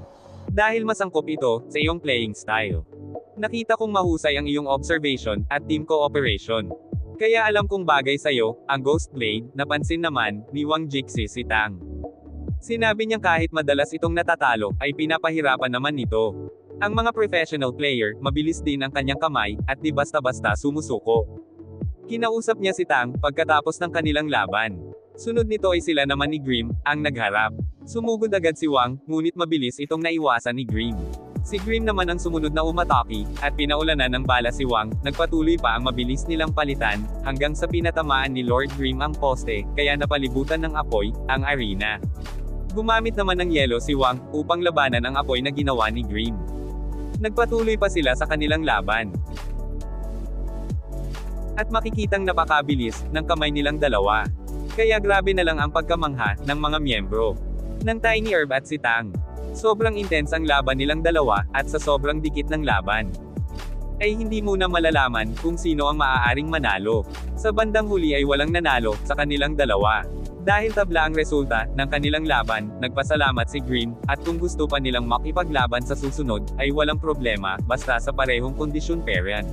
A: Dahil masangkop ito, sa iyong playing style. Nakita kong mahusay ang iyong observation, at team cooperation. Kaya alam kong bagay sa'yo, ang Ghost Blade, napansin naman, ni Wang Jixi si Tang. Sinabi niyang kahit madalas itong natatalo, ay pinapahirapan naman nito. Ang mga professional player, mabilis din ang kanyang kamay, at di basta-basta sumusuko. Kinausap niya si Tang, pagkatapos ng kanilang laban. Sunod nito ay sila naman ni Grimm, ang nagharap. Sumugod agad si Wang, ngunit mabilis itong naiwasan ni Grimm. Si Grimm naman ang sumunod na umatake, at pinaulanan ng bala si Wang, nagpatuloy pa ang mabilis nilang palitan, hanggang sa pinatamaan ni Lord Grimm ang poste, kaya napalibutan ng apoy, ang arena. Gumamit naman ng yelo si Wang, upang labanan ang apoy na ginawa ni Grimm. Nagpatuloy pa sila sa kanilang laban. At makikitang napakabilis, ng kamay nilang dalawa. Kaya grabe na lang ang pagkamangha, ng mga miyembro ng Tiny Herb at si Tang. Sobrang intense ang laban nilang dalawa, at sa sobrang dikit ng laban, ay hindi muna malalaman, kung sino ang maaaring manalo. Sa bandang huli ay walang nanalo, sa kanilang dalawa. Dahil tabla ang resulta, ng kanilang laban, nagpasalamat si Grimm, at kung gusto pa nilang makipaglaban sa susunod, ay walang problema, basta sa parehong kondisyon pairan.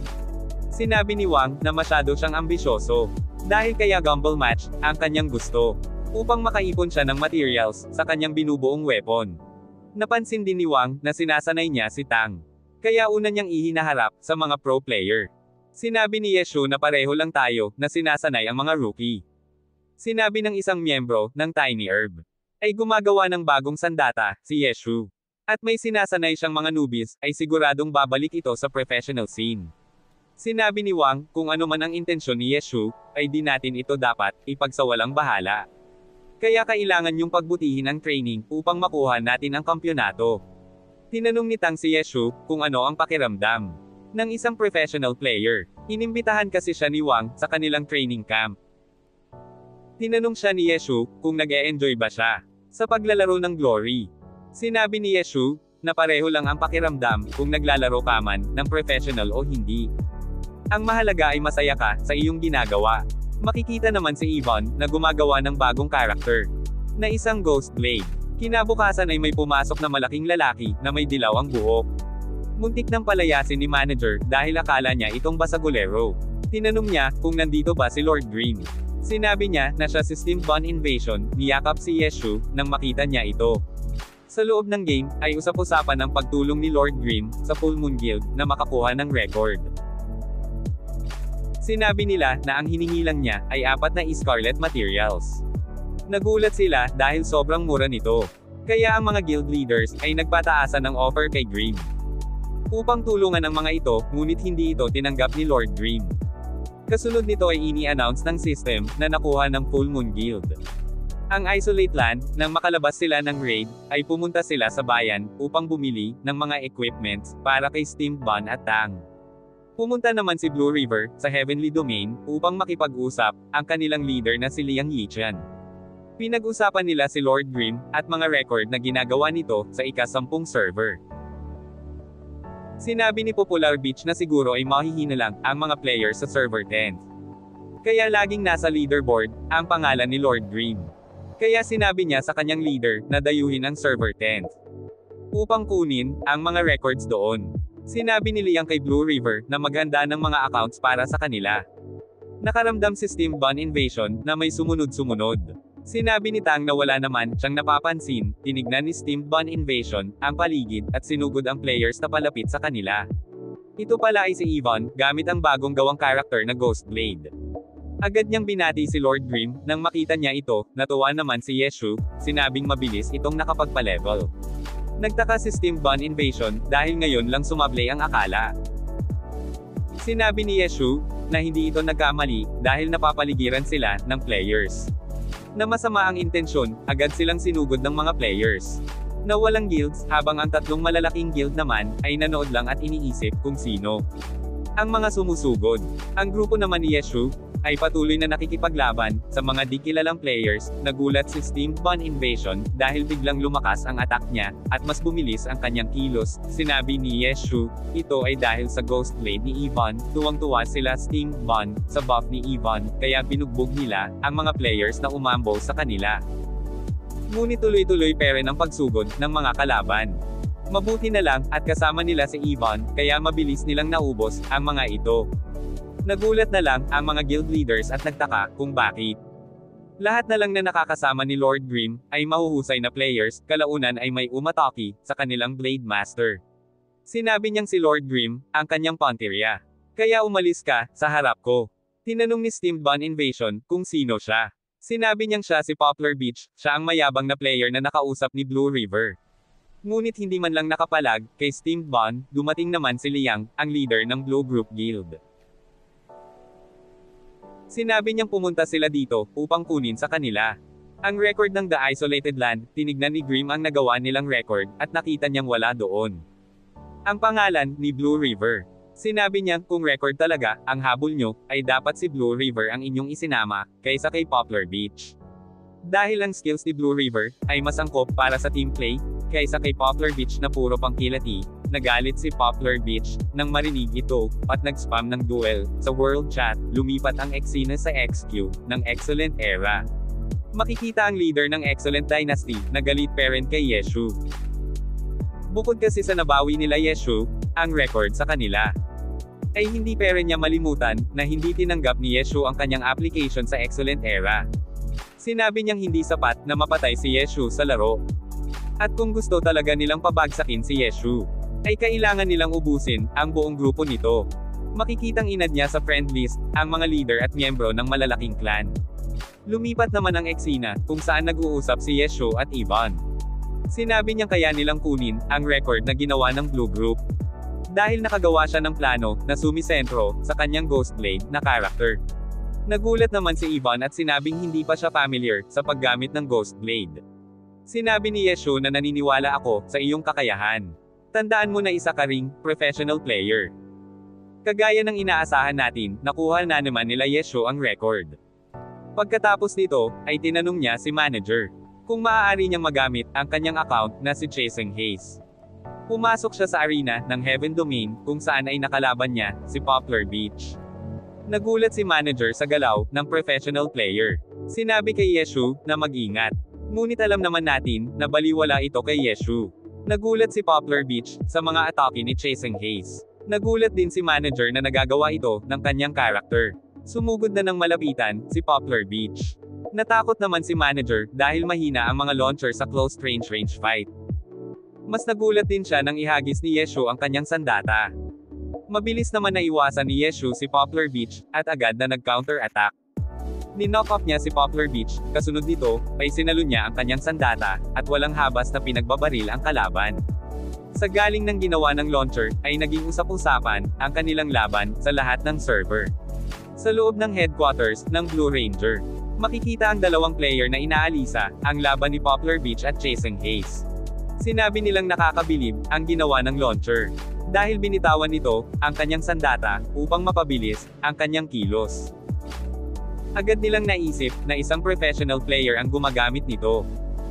A: Sinabi ni Wang, na masyado siyang ambisyoso. Dahil kaya Gumball match, ang kanyang gusto. Upang makaipon siya ng materials, sa kanyang binubuong weapon. Napansin din ni Wang, na sinasanay niya si Tang. Kaya una niyang ihinaharap, sa mga pro player. Sinabi ni Yeshu na pareho lang tayo, na sinasanay ang mga rookie. Sinabi ng isang miyembro, ng Tiny Herb. Ay gumagawa ng bagong sandata, si Yeshu. At may sinasanay siyang mga newbies, ay siguradong babalik ito sa professional scene. Sinabi ni Wang, kung ano man ang intensyon ni Yeshu, ay di natin ito dapat, ipagsawalang bahala. Kaya kailangan yung pagbutihin ang training, upang makuha natin ang kampyonato. Tinanong ni Tang si Yeshu, kung ano ang pakiramdam ng isang professional player. Inimbitahan kasi siya ni Wang, sa kanilang training camp. Tinanong siya ni Yeshu, kung nag-e-enjoy ba siya sa paglalaro ng Glory. Sinabi ni Yeshu, na pareho lang ang pakiramdam, kung naglalaro ka man, ng professional o hindi. Ang mahalaga ay masaya ka, sa iyong ginagawa. Makikita naman si Yvonne, na gumagawa ng bagong karakter, na isang Ghost Blade. Kinabukasan ay may pumasok na malaking lalaki, na may dilaw ang buhok. Muntik nang palayasin ni manager, dahil akala niya itong basagulero. Tinanong niya, kung nandito ba si Lord Grimm. Sinabi niya, na siya si Steamed Bun Invasion, niyakap si Yeshu, nang makita niya ito. Sa loob ng game, ay usap-usapan ang pagtulong ni Lord Grimm, sa Full Moon Guild, na makakuha ng record. Sinabi nila, na ang hinihilang niya, ay 4 na Scarlet materials. Nagulat sila, dahil sobrang mura nito. Kaya ang mga guild leaders, ay nagpataasan ng offer kay Grimm. Upang tulungan ang mga ito, ngunit hindi ito tinanggap ni Lord Grimm. Kasunod nito ay ini-announce ng system, na nakuha ng Full Moon Guild. Ang Isolate Land, nang makalabas sila ng raid, ay pumunta sila sa bayan, upang bumili, ng mga equipments, para kay Steamed Bun at Tang. Pumunta naman si Blue River, sa Heavenly Domain, upang makipag-usap, ang kanilang leader na si Liang Yichen. Pinag-usapan nila si Lord Grimm, at mga record na ginagawa nito, sa ika-10 server. Sinabi ni Popular Beach na siguro ay mahihina lang, ang mga players sa server 10. Kaya laging nasa leaderboard, ang pangalan ni Lord Grimm. Kaya sinabi niya sa kanyang leader, na dayuhin ang server 10. Upang kunin, ang mga records doon. Sinabi ni Liang kay Blue River, na maghanda ng mga accounts para sa kanila. Nakaramdam si Steamed Bun Invasion, na may sumunod-sumunod. Sinabi ni Tang na wala naman siyang napapansin, tinignan ni Steamed Bun Invasion, ang paligid, at sinugod ang players na palapit sa kanila. Ito pala ay si Yvonne, gamit ang bagong gawang karakter na Ghost Blade. Agad niyang binati si Lord Grimm, nang makita niya ito, natuwa naman si Yeshu, sinabing mabilis itong nakapagpa-level. Nagtaka si Steamed Bun Invasion, dahil ngayon lang sumablay ang akala. Sinabi ni Yeshu, na hindi ito nagkamali, dahil napapaligiran sila, ng players. Na masama ang intensyon, agad silang sinugod ng mga players. Na walang guilds, habang ang 3 malalaking guild naman, ay nanood lang at iniisip, kung sino ang mga sumusugod. Ang grupo naman ni Yeshu, ay patuloy na nakikipaglaban sa mga di kilalang players. Nagulat si Steam Bon Invasion dahil biglang lumakas ang attack niya at mas bumilis ang kanyang kilos. Sinabi ni Yeshu, ito ay dahil sa Ghost Blade ni Yvonne. Tuwang-tuwa sila Steam Bon sa buff ni Yvonne, kaya binugbog nila ang mga players na umambo sa kanila. Ngunit tuloy-tuloy pa rin ang pagsugod ng mga kalaban. Mabuti na lang at kasama nila si Yvonne, kaya mabilis nilang naubos ang mga ito. Nagulat na lang ang mga guild leaders at nagtaka kung bakit. Lahat na lang na nakakasama ni Lord Grimm ay mahuhusay na players, kalaunan ay may umatake sa kanilang Blade Master. Sinabi niyang si Lord Grimm ang kanyang pantirya. Kaya umalis ka sa harap ko. Tinanong ni Steam Bon Invasion kung sino siya. Sinabi niyang siya si Poplar Beach, siya ang mayabang na player na nakausap ni Blue River. Ngunit hindi man lang nakapalag kay Steam Bon, dumating naman si Liang, ang leader ng Blue Group Guild. Sinabi niyang pumunta sila dito upang kunin sa kanila ang record ng The Isolated Land. Tinignan ni Grimm ang nagawa nilang record at nakita niyang wala doon ang pangalan ni Blue River. Sinabi niya kung record talaga ang habol nyo, ay dapat si Blue River ang inyong isinama kaysa kay Poplar Beach. Dahil ang skills ni Blue River ay mas angkop para sa team play kaysa kay Poplar Beach na puro pangkilati. Nagalit si Poplar Beach nang marinig ito at nag-spam ng duel sa world chat. Lumipat ang Exina sa XQ ng Excellent Era. Makikita ang leader ng Excellent Dynasty na galit pa rin kay Yeshu. Bukod kasi sa nabawi nila Yeshu ang record sa kanila, ay hindi pa rin niya malimutan na hindi tinanggap ni Yeshu ang kanyang application sa Excellent Era. Sinabi niyang hindi sapat na mapatay si Yeshu sa laro. At kung gusto talaga nilang pabagsakin si Yeshu, ay kailangan nilang ubusin ang buong grupo nito. Makikitang inad niya sa friend list ang mga leader at miyembro ng malalaking clan. Lumipat naman ang Exina kung saan nag-uusap si Yeshu at Yvonne. Sinabi niyang kaya nilang kunin ang record na ginawa ng Blue Group dahil nakagawa siya ng plano na sumisentro sa kanyang Ghost Blade na character. Nagulat naman si Yvonne at sinabing hindi pa siya familiar sa paggamit ng Ghost Blade. Sinabi ni Yeshu na naniniwala ako sa iyong kakayahan. Tandaan mo na isa ka ring professional player. Kagaya ng inaasahan natin, nakuha na naman nila Yeshu ang record. Pagkatapos nito, ay tinanong niya si manager kung maaari niyang magamit ang kanyang account na si Chasing Haze. Pumasok siya sa arena ng Heaven Domain kung saan ay nakalaban niya si Poplar Beach. Nagulat si manager sa galaw ng professional player. Sinabi kay Yeshu na mag-ingat. Ngunit alam naman natin na baliwala ito kay Yeshu. Nagulat si Poplar Beach sa mga atake ni Chasing Haze. Nagulat din si manager na nagagawa ito ng kanyang character. Sumugod na ng malapitan si Poplar Beach. Natakot naman si manager dahil mahina ang mga launcher sa close range fight. Mas nagulat din siya nang ihagis ni Yeshu ang kanyang sandata. Mabilis naman naiwasan ni Yeshu si Poplar Beach at agad na nag-counter attack. Ni-knock off niya si Poplar Beach, kasunod nito, ay sinalo niya ang kanyang sandata, at walang habas na pinagbabaril ang kalaban. Sa galing ng ginawa ng launcher, ay naging usap-usapan, ang kanilang laban, sa lahat ng server. Sa loob ng headquarters, ng Blue Ranger, makikita ang dalawang player na inaalisa, ang laban ni Poplar Beach at Chasing Haze. Sinabi nilang nakakabilib, ang ginawa ng launcher. Dahil binitawan nito, ang kanyang sandata, upang mapabilis, ang kanyang kilos. Agad nilang naisip na isang professional player ang gumagamit nito.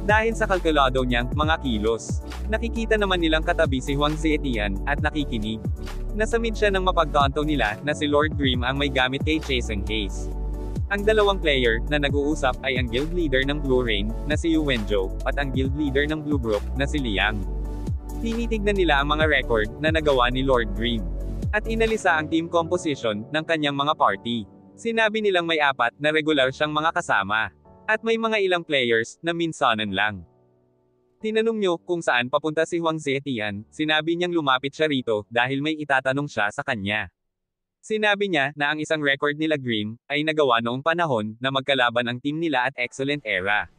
A: Dahil sa kalkulado niyang mga kilos. Nakikita naman nilang katabi si Huang Zetian at nakikinig. Nasa mid siya nang mapagtanto nila na si Lord Grimm ang may gamit kay Chasing Haze. Ang dalawang player na nag-uusap ay ang guild leader ng Blue Rain na si Yu Wenjo at ang guild leader ng Blue Group na si Liang. Tinitignan nila ang mga record na nagawa ni Lord Grimm at inalisa ang team composition ng kanyang mga party. Sinabi nilang may 4 na regular siyang mga kasama. At may mga ilang players na minsanan lang. Tinanong nyo kung saan papunta si Huang Zetian, sinabi niyang lumapit siya rito dahil may itatanong siya sa kanya. Sinabi niya na ang isang record nila Grimm ay nagawa noong panahon na magkalaban ang team nila at Excellent Era.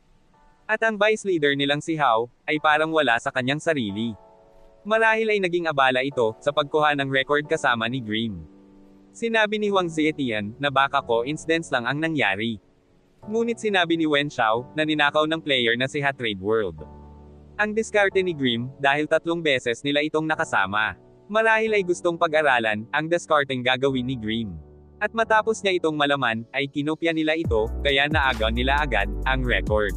A: At ang vice leader nilang si Hao ay parang wala sa kanyang sarili. Marahil ay naging abala ito sa pagkuha ng record kasama ni Grimm. Sinabi ni Huang Zetian na baka coincidence lang ang nangyari. Ngunit sinabi ni Wen Xiao na ninakaw ng player na si Hatrade World ang diskarte ni Grimm dahil 3 beses nila itong nakasama. Marahil ay gustong pag-aralan ang discarding gagawin ni Grimm. At matapos niya itong malaman, ay kinopya nila ito, kaya naagaw nila agad ang record.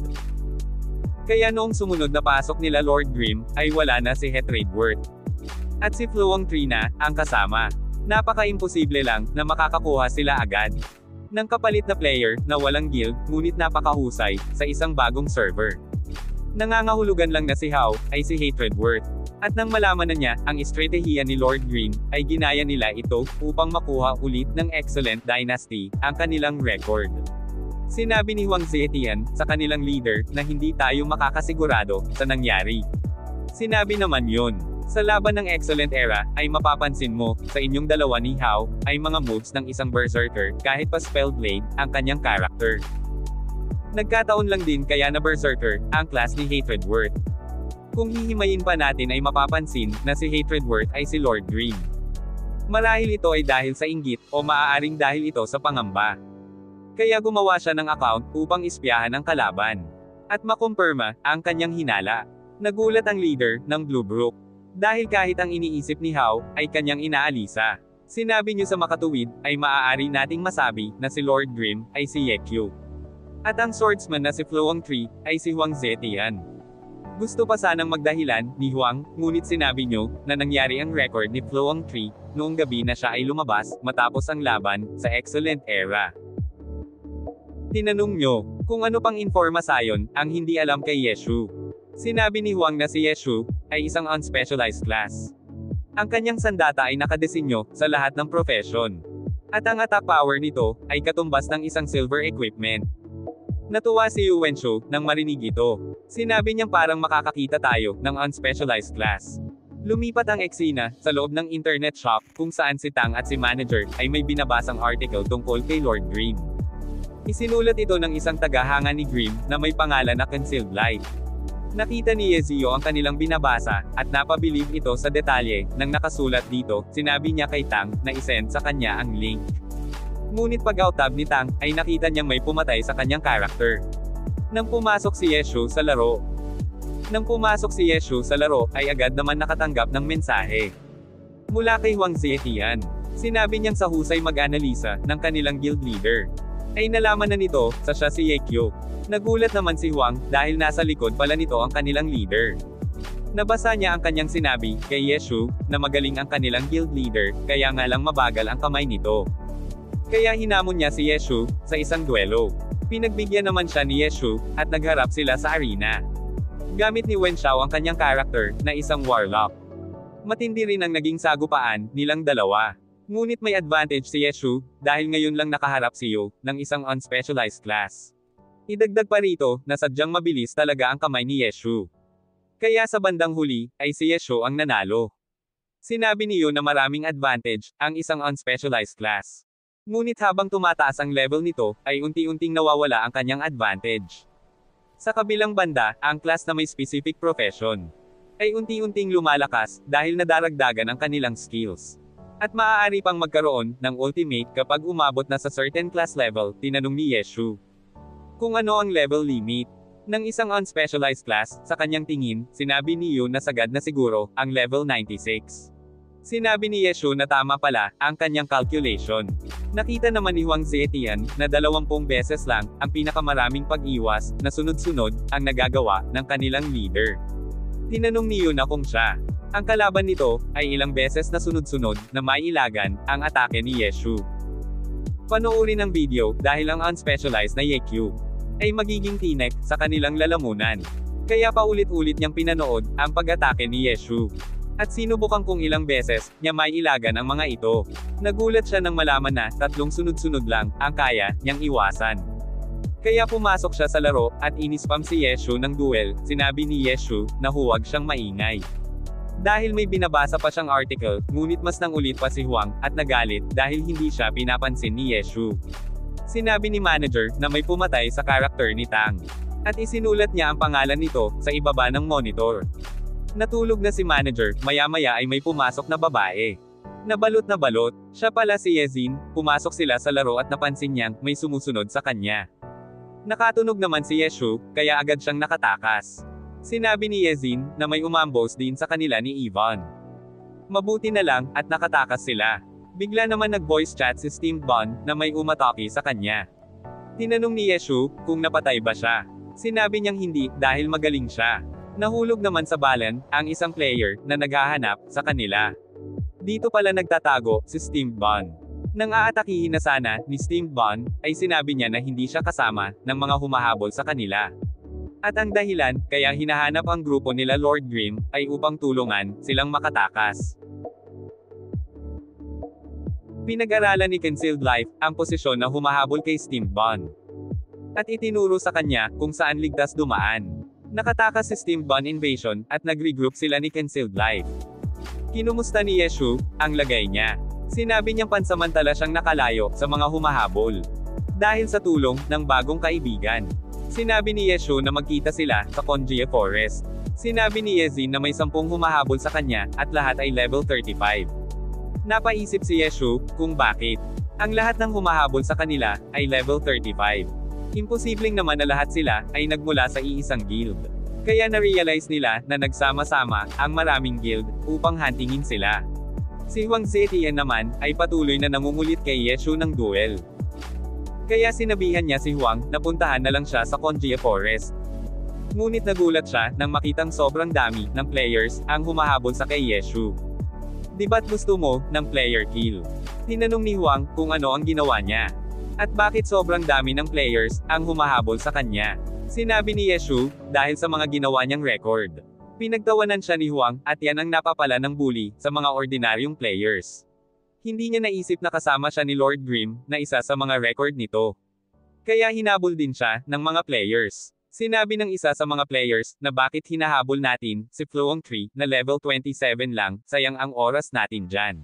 A: Kaya noong sumunod na pasok nila Lord Grimm, ay wala na si Het Raedworth. At si Floang Tree na ang kasama. Napaka-imposible lang na makakakuha sila agad ng kapalit na player na walang guild, ngunit napakahusay sa isang bagong server. Nangangahulugan lang na si Hao ay si Het Raedworth. At nang malaman na niya ang estratehiya ni Lord Grimm, ay ginaya nila ito upang makuha ulit ng Excellent Dynasty ang kanilang record. Sinabi ni Huang Zetian sa kanilang leader na hindi tayo makakasigurado sa nangyari. Sinabi naman yun, sa laban ng Excellent Era, ay mapapansin mo, sa inyong dalawa ni Hao, ay mga moves ng isang berserker, kahit pa Spellblade, ang kanyang character. Nagkataon lang din kaya na berserker, ang class ni Het Raedworth. Kung hihimayin pa natin ay mapapansin, na si Het Raedworth ay si Lord Grimm. Marahil ito ay dahil sa inggit, o maaaring dahil ito sa pangamba. Kaya gumawa siya ng account, upang ispiyahan ang kalaban. At makumpirma, ang kanyang hinala. Nagulat ang leader, ng Bluebrook. Dahil kahit ang iniisip ni Hao, ay kanyang inaalisa. Sinabi niyo sa makatuwid, ay maaari nating masabi, na si Lord Grimm, ay si Ye Qiu. At ang swordsman na si Floang Tree, ay si Huang Zetian. Gusto pa sanang magdahilan, ni Huang, ngunit sinabi niyo, na nangyari ang record ni Floang Tree, noong gabi na siya ay lumabas, matapos ang laban, sa Excellent Era. Tinanong niyo, kung ano pang informasayon, ang hindi alam kay Ye Xiu. Sinabi ni Huang na si Ye Xiu, ay isang unspecialized class. Ang kanyang sandata ay nakadesinyo, sa lahat ng profession. At ang attack power nito, ay katumbas ng isang silver equipment. Natuwa si Yuan Shu, nang marinig ito. Sinabi niyang parang makakakita tayo, ng unspecialized class. Lumipat ang eksena, sa loob ng internet shop, kung saan si Tang at si manager, ay may binabasang article tungkol kay Lord Grimm. Isinulat ito ng isang tagahanga ni Grimm, na may pangalan na Concealed Light. Nakita ni Ye Zio ang kanilang binabasa, at napabilib ito sa detalye, nang nakasulat dito, sinabi niya kay Tang, na isend sa kanya ang link. Ngunit pag-outab ni Tang, ay nakita niyang may pumatay sa kanyang character. Nang pumasok si Ye Xiu sa laro, ay agad naman nakatanggap ng mensahe. Mula kay Huang Zetian. Sinabi niyang sa husay mag-analisa, ng kanilang guild leader. Ay nalaman na nito, sa siya si Ye Qiu. Nagulat naman si Huang, dahil nasa likod pala nito ang kanilang leader. Nabasa niya ang kanyang sinabi, kay Ye Xiu, na magaling ang kanilang guild leader, kaya nga lang mabagal ang kamay nito. Kaya hinamon niya si Ye Xiu, sa isang duelo. Pinagbigyan naman siya ni Ye Xiu, at nagharap sila sa arena. Gamit ni Wen Xiao ang kanyang character, na isang warlock. Matindi rin ang naging sagupaan, nilang dalawa. Ngunit may advantage si Ye Xiu, dahil ngayon lang nakaharap si Yu, ng isang unspecialized class. Idagdag pa rito, na sadyang mabilis talaga ang kamay ni Ye Xiu. Kaya sa bandang huli, ay si Ye Xiu ang nanalo. Sinabi ni Yu na maraming advantage, ang isang unspecialized class. Ngunit habang tumataas ang level nito, ay unti-unting nawawala ang kanyang advantage. Sa kabilang banda, ang class na may specific profession, ay unti-unting lumalakas, dahil nadaragdagan ang kanilang skills. At maaari pang magkaroon, ng ultimate kapag umabot na sa certain class level, tinanong ni Ye Xiu. Kung ano ang level limit ng isang unspecialized class, sa kanyang tingin, sinabi ni Yu na sagad na siguro, ang level 96. Sinabi ni Ye Xiu na tama pala, ang kanyang calculation. Nakita naman ni Huang Zetian, na 20 beses lang, ang pinakamaraming pag-iwas, na sunod-sunod, ang nagagawa, ng kanilang leader. Tinanong ni Yu na kung siya, ang kalaban nito, ay ilang beses na sunod-sunod, na mailagan, ang atake ni Ye Xiu. Panoorin ang video, dahil ang unspecialized na Ye Qiu, ay magiging tinek, sa kanilang lalamunan. Kaya paulit-ulit niyang pinanood, ang pag-atake ni Ye Xiu. At sinubukan kung ilang beses, niya mailagan ang mga ito. Nagulat siya nang malaman na, 3 sunod-sunod lang, ang kaya, niyang iwasan. Kaya pumasok siya sa laro, at inispam si Ye Xiu ng duel, sinabi ni Ye Xiu, na huwag siyang maingay. Dahil may binabasa pa siyang article, ngunit mas nangulit pa si Huang, at nagalit, dahil hindi siya pinapansin ni Ye Xiu. Sinabi ni manager, na may pumatay sa karakter ni Tang. At isinulat niya ang pangalan nito, sa ibaba ng monitor. Natulog na si manager, maya-maya ay may pumasok na babae. Nabalot na balot, siya pala si Yezin, pumasok sila sa laro at napansin niyang, may sumusunod sa kanya. Nakatunog naman si Ye Xiu, kaya agad siyang nakatakas. Sinabi ni Yezin, na may umambos din sa kanila ni Ivan. Mabuti na lang, at nakatakas sila. Bigla naman nag-voice chat si Steam Bond na may umatake sa kanya. Tinanong ni Yeshu kung napatay ba siya. Sinabi niyang hindi dahil magaling siya. Nahulog naman sa balan ang isang player na naghahanap sa kanila. Dito pala nagtatago si Steam Bond. Nang aatakihin na sana ni Steam Bond, ay sinabi niya na hindi siya kasama ng mga humahabol sa kanila. At ang dahilan kaya hinahanap ang grupo nila Lord Grimm ay upang tulungan silang makatakas. Pinag-aralan ni Concealed Life ang posisyon na humahabol kay Steam Bond. At itinuro sa kanya kung saan ligtas dumaan. Nakatakas si Steam Bond invasion at nag-regroup sila ni Concealed Life. Kinumusta ni Yeshu ang lagay niya. Sinabi niyang pansamantala siyang nakalayo sa mga humahabol. Dahil sa tulong ng bagong kaibigan. Sinabi ni Yeshu na magkita sila sa Konjie Forest. Sinabi ni Yezin na may 10 humahabol sa kanya at lahat ay level 35. Napaisip si Yeshu kung bakit. Ang lahat ng humahabol sa kanila ay level 35. Imposibleng naman na lahat sila ay nagmula sa iisang guild. Kaya na-realize nila na nagsama-sama ang maraming guild upang huntingin sila. Si Huang Zetian naman ay patuloy na nangungulit kay Yeshu ng duel. Kaya sinabihan niya si Huang na puntahan na lang siya sa Konjie Forest. Ngunit nagulat siya nang makitang sobrang dami ng players ang humahabol sa kay Yeshu. Di ba't gusto mo ng player kill? Tinanong ni Huang kung ano ang ginawa niya. At bakit sobrang dami ng players ang humahabol sa kanya. Sinabi ni Yeshu, dahil sa mga ginawa niyang record. Pinagtawanan siya ni Huang at yan ang napapala ng bully sa mga ordinaryong players. Hindi niya naisip na kasama siya ni Lord Grimm na isa sa mga record nito. Kaya hinabol din siya ng mga players. Sinabi ng isa sa mga players na bakit hinahabol natin si Floong 3 na level 27 lang, sayang ang oras natin dyan.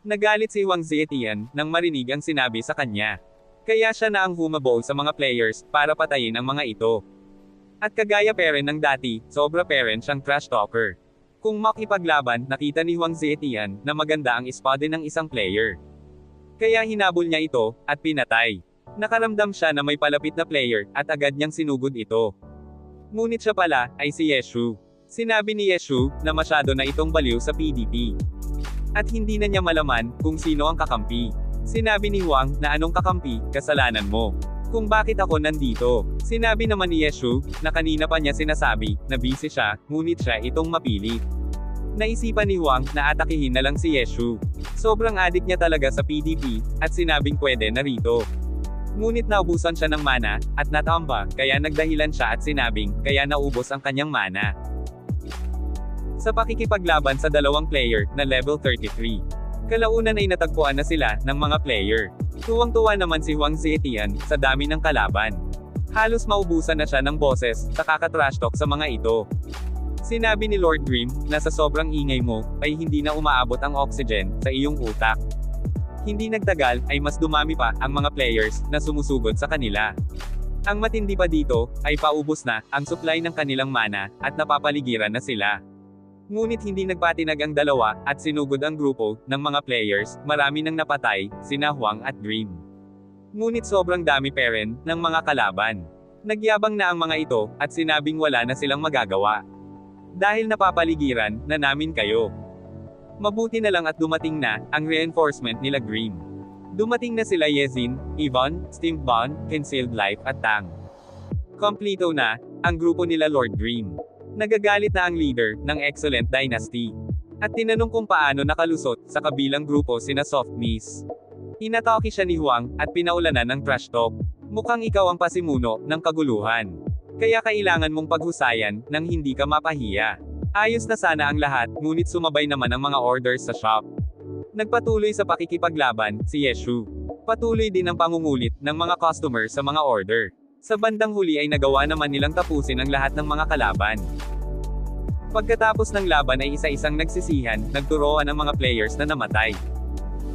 A: Nagalit si Huang Zetian nang marinig ang sinabi sa kanya. Kaya siya na ang humabol sa mga players para patayin ang mga ito. At kagaya pa rin ng dati, sobra pa rin siyang trash talker. Kung makipaglaban, nakita ni Huang Zetian na maganda ang espada ng isang player. Kaya hinabol niya ito at pinatay. Nakaramdam siya na may palapit na player at agad niyang sinugod ito. Ngunit siya pala ay si Yeshu. Sinabi ni Yeshu na masyado na itong baliw sa PvP. At hindi na niya malaman kung sino ang kakampi. Sinabi ni Huang na anong kakampi, kasalanan mo. Kung bakit ako nandito. Sinabi naman ni Yeshu na kanina pa niya sinasabi na busy siya, ngunit siya itong mapilit. Naisipan ni Huang na atakihin na lang si Yeshu. Sobrang addict niya talaga sa PvP at sinabing pwede na rito. Ngunit naubusan siya ng mana at natamba, kaya nagdahilan siya at sinabing kaya naubos ang kanyang mana. Sa pakikipaglaban sa dalawang player na level 33. Kalaunan ay natagpuan na sila ng mga player. Tuwang-tuwa naman si Huang Zetian sa dami ng kalaban. Halos maubusan na siya ng boses sa kakatrash talk sa mga ito. Sinabi ni Lord Grimm na sa sobrang ingay mo ay hindi na umaabot ang oxygen sa iyong utak. Hindi nagtagal ay mas dumami pa ang mga players na sumusugod sa kanila. Ang matindi pa dito ay paubos na ang supply ng kanilang mana at napapaligiran na sila. Ngunit hindi nagpatinag ang dalawa at sinugod ang grupo ng mga players, marami nang napatay, sina Huang at Grimm. Ngunit sobrang dami pa rin ng mga kalaban. Nagyabang na ang mga ito at sinabing wala na silang magagawa. Dahil napapaligiran na namin kayo. Mabuti na lang at dumating na ang reinforcement nila Grimm. Dumating na sila Yezin, Yvonne, Steam Bond, Concealed Life at Tang. Kompleto na ang grupo nila Lord Grimm. Nagagalit na ang leader ng Excellent Dynasty. At tinanong kung paano nakalusot sa kabilang grupo sina Soft Miss. Inatake siya ni Huang at pinaulanan ng trash talk. Mukhang ikaw ang pasimuno ng kaguluhan. Kaya kailangan mong paghusayan nang hindi ka mapahiya. Ayos na sana ang lahat, ngunit sumabay naman ang mga orders sa shop. Nagpatuloy sa pakikipaglaban si Yeshu. Patuloy din ang pangungulit ng mga customer sa mga order. Sa bandang huli ay nagawa naman nilang tapusin ang lahat ng mga kalaban. Pagkatapos ng laban ay isa-isang nagsisihan, nagturoan ang mga players na namatay.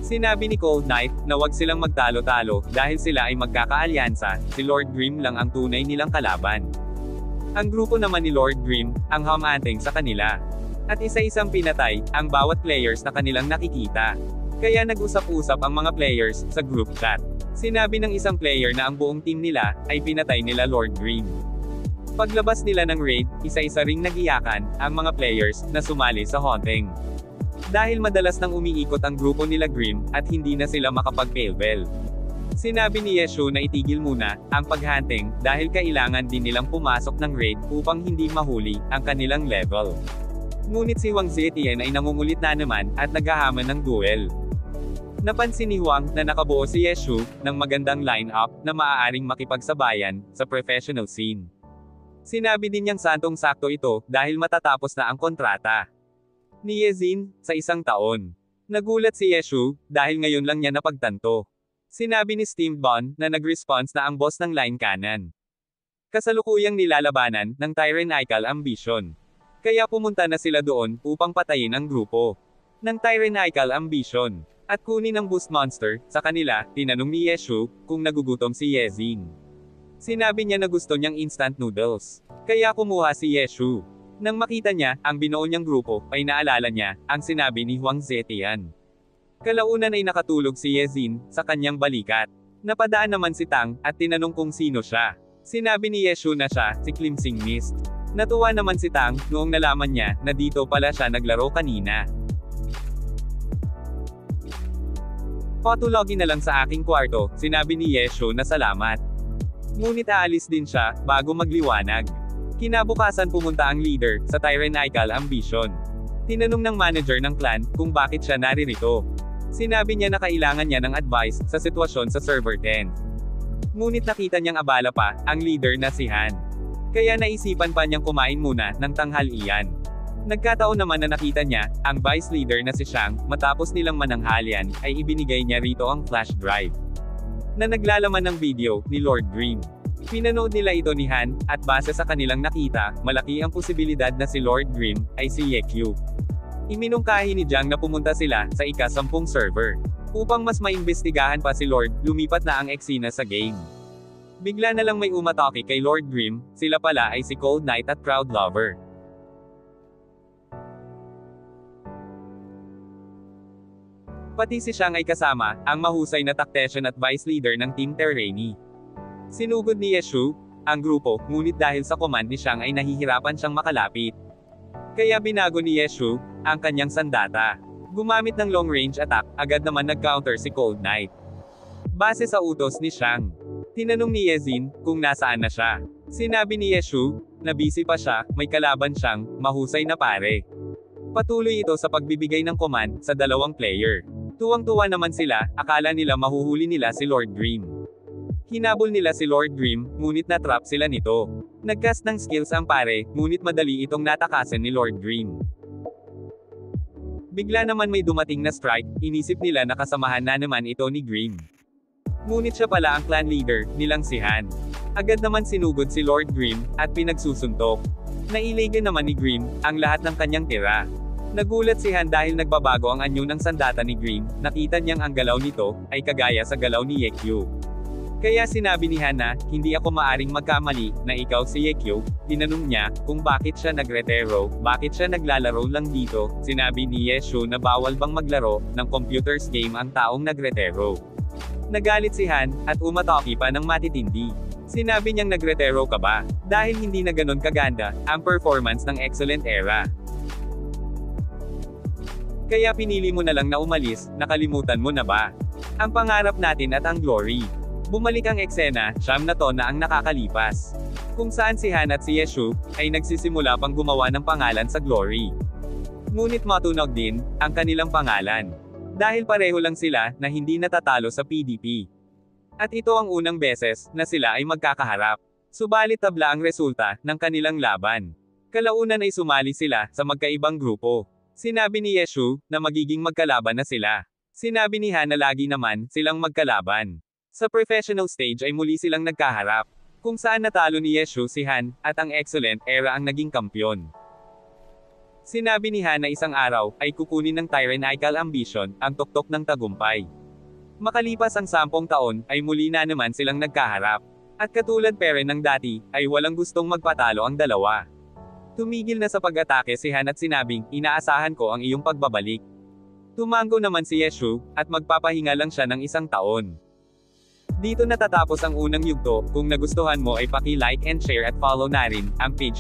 A: Sinabi ni Cold Knight na wag silang magtalo-talo dahil sila ay magkakaalyansa, si Lord Grimm lang ang tunay nilang kalaban. Ang grupo naman ni Lord Grimm ang humanting sa kanila. At isa-isang pinatay ang bawat players na kanilang nakikita. Kaya nag-usap-usap ang mga players sa group chat. Sinabi ng isang player na ang buong team nila ay pinatay nila Lord Grimm. Paglabas nila ng raid, isa-isa ring nagiyakan ang mga players na sumali sa haunting. Dahil madalas nang umiikot ang grupo nila Grimm, at hindi na sila makapag-pelvel. Sinabi ni Yeshu na itigil muna ang paghunting dahil kailangan din nilang pumasok ng raid upang hindi mahuli ang kanilang level. Ngunit si Wang Zetian ay nangungulit na naman at naghahamon ng duel. Napansin ni Huang na nakabuo si Yeshu ng magandang line-up na maaaring makipagsabayan sa professional scene. Sinabi din niyang santong-sakto ito dahil matatapos na ang kontrata ni Yezin sa 1 taon. Nagulat si Yeshu dahil ngayon lang niya napagtanto. Sinabi ni Steam Bon na nag-response na ang boss ng line kanan. Kasalukuyang nilalabanan ng Tyrannical Ambition. Kaya pumunta na sila doon upang patayin ang grupo ng Tyrannical Ambition. At kunin ang boost monster sa kanila, tinanong ni Yeshu kung nagugutom si Yezin. Sinabi niya na gusto niyang instant noodles. Kaya kumuha si Yeshu. Nang makita niya ang binuo niyang grupo, ay naalala niya ang sinabi ni Huang Zetian. Kalaunan ay nakatulog si Yezin sa kanyang balikat. Napadaan naman si Tang at tinanong kung sino siya. Sinabi ni Yeshu na siya si Crimson Mist. Natuwa naman si Tang noong nalaman niya na dito pala siya naglaro kanina. Patulogin na lang sa aking kwarto, sinabi ni Yeshu na salamat. Ngunit aalis din siya bago magliwanag. Kinabukasan pumunta ang leader sa Tyrannical Ambition. Tinanong ng manager ng clan kung bakit siya naririto. Sinabi niya na kailangan niya ng advice sa sitwasyon sa server 10. Ngunit nakita niyang abala pa ang leader na si Han. Kaya naisipan pa niyang kumain muna ng tanghalian. Nagkataon naman na nakita niya ang vice leader na si Shang. Matapos nilang mananghalian ay ibinigay niya rito ang flash drive na naglalaman ng video ni Lord Grimm. Pinanood nila ito ni Han, at base sa kanilang nakita, malaki ang posibilidad na si Lord Grimm ay si Yekyu. Iminungkahi ni Jiang na pumunta sila sa ika-10 server. Upang mas maimbestigahan pa si Lord, lumipat na ang eksena sa game. Bigla na lang may umatake kay Lord Grimm, sila pala ay si Cold Knight at Proud Lover. Pati si Shang ay kasama, ang mahusay na tactician at vice leader ng Team Terraini. Sinugod ni Yeshu ang grupo, ngunit dahil sa command ni Shang ay nahihirapan siyang makalapit. Kaya binago ni Yeshu ang kanyang sandata. Gumamit ng long-range attack, agad naman nag-counter si Cold Knight. Base sa utos ni Shang, tinanong ni Yezin kung nasaan na siya. Sinabi ni Yeshu na busy pa siya, may kalaban siyang mahusay na pare. Patuloy ito sa pagbibigay ng command sa 2 player. Tuwang-tuwa naman sila, akala nila mahuhuli nila si Lord Grimm. Hinabol nila si Lord Grimm, ngunit natrap sila nito. Nagcast ng skills ang pare, ngunit madali itong natakasan ni Lord Grimm. Bigla naman may dumating na strike, inisip nila na kasamahan na naman ito ni Grimm. Ngunit siya pala ang clan leader nilang si Han. Agad naman sinugod si Lord Grimm at pinagsusuntok. Nailagan naman ni Grimm ang lahat ng kanyang tira. Nagulat si Han dahil nagbabago ang anyo ng sandata ni Grimm, nakita niyang ang galaw nito ay kagaya sa galaw ni Yekyu. Kaya sinabi ni Han na, hindi ako maaring magkamali na ikaw si Yekyu. Tinanong niya kung bakit siya nagretero, bakit siya naglalaro lang dito. Sinabi ni Yeshu na bawal bang maglaro ng computers game ang taong nagretero. Nagalit si Han at umatake pa ng matitindi. Sinabi niyang nagretero ka ba? Dahil hindi na ganon kaganda ang performance ng Excellent Era. Kaya pinili mo na lang na umalis, nakalimutan mo na ba ang pangarap natin at ang glory? Bumalik ang eksena, 9 na taon na ang nakakalipas. Kung saan si Han at si Yeshu ay nagsisimula pang gumawa ng pangalan sa glory. Ngunit matunog din ang kanilang pangalan. Dahil pareho lang sila na hindi natatalo sa PDP. At ito ang unang beses na sila ay magkakaharap. Subalit tabla ang resulta ng kanilang laban. Kalaunan ay sumali sila sa magkaibang grupo. Sinabi ni Yeshu na magiging magkalaban na sila. Sinabi ni Han na lagi naman silang magkalaban. Sa professional stage ay muli silang nagkaharap, kung saan natalo ni Yeshu si Han, at ang Excellent Era ang naging kampyon. Sinabi ni Han na isang araw, ay kukunin ng Tyrannical Ambition, ang tuktok ng tagumpay. Makalipas ang 10 taon, ay muli na naman silang nagkaharap. At katulad pere ng dati, ay walang gustong magpatalo ang dalawa. Tumigil na sa pag-atake si Han at sinabing, inaasahan ko ang iyong pagbabalik. Tumango naman si Yeshu, at magpapahinga lang siya ng 1 taon. Dito natatapos ang unang yugto. Kung nagustuhan mo ay paki-like and share at follow na rin ang page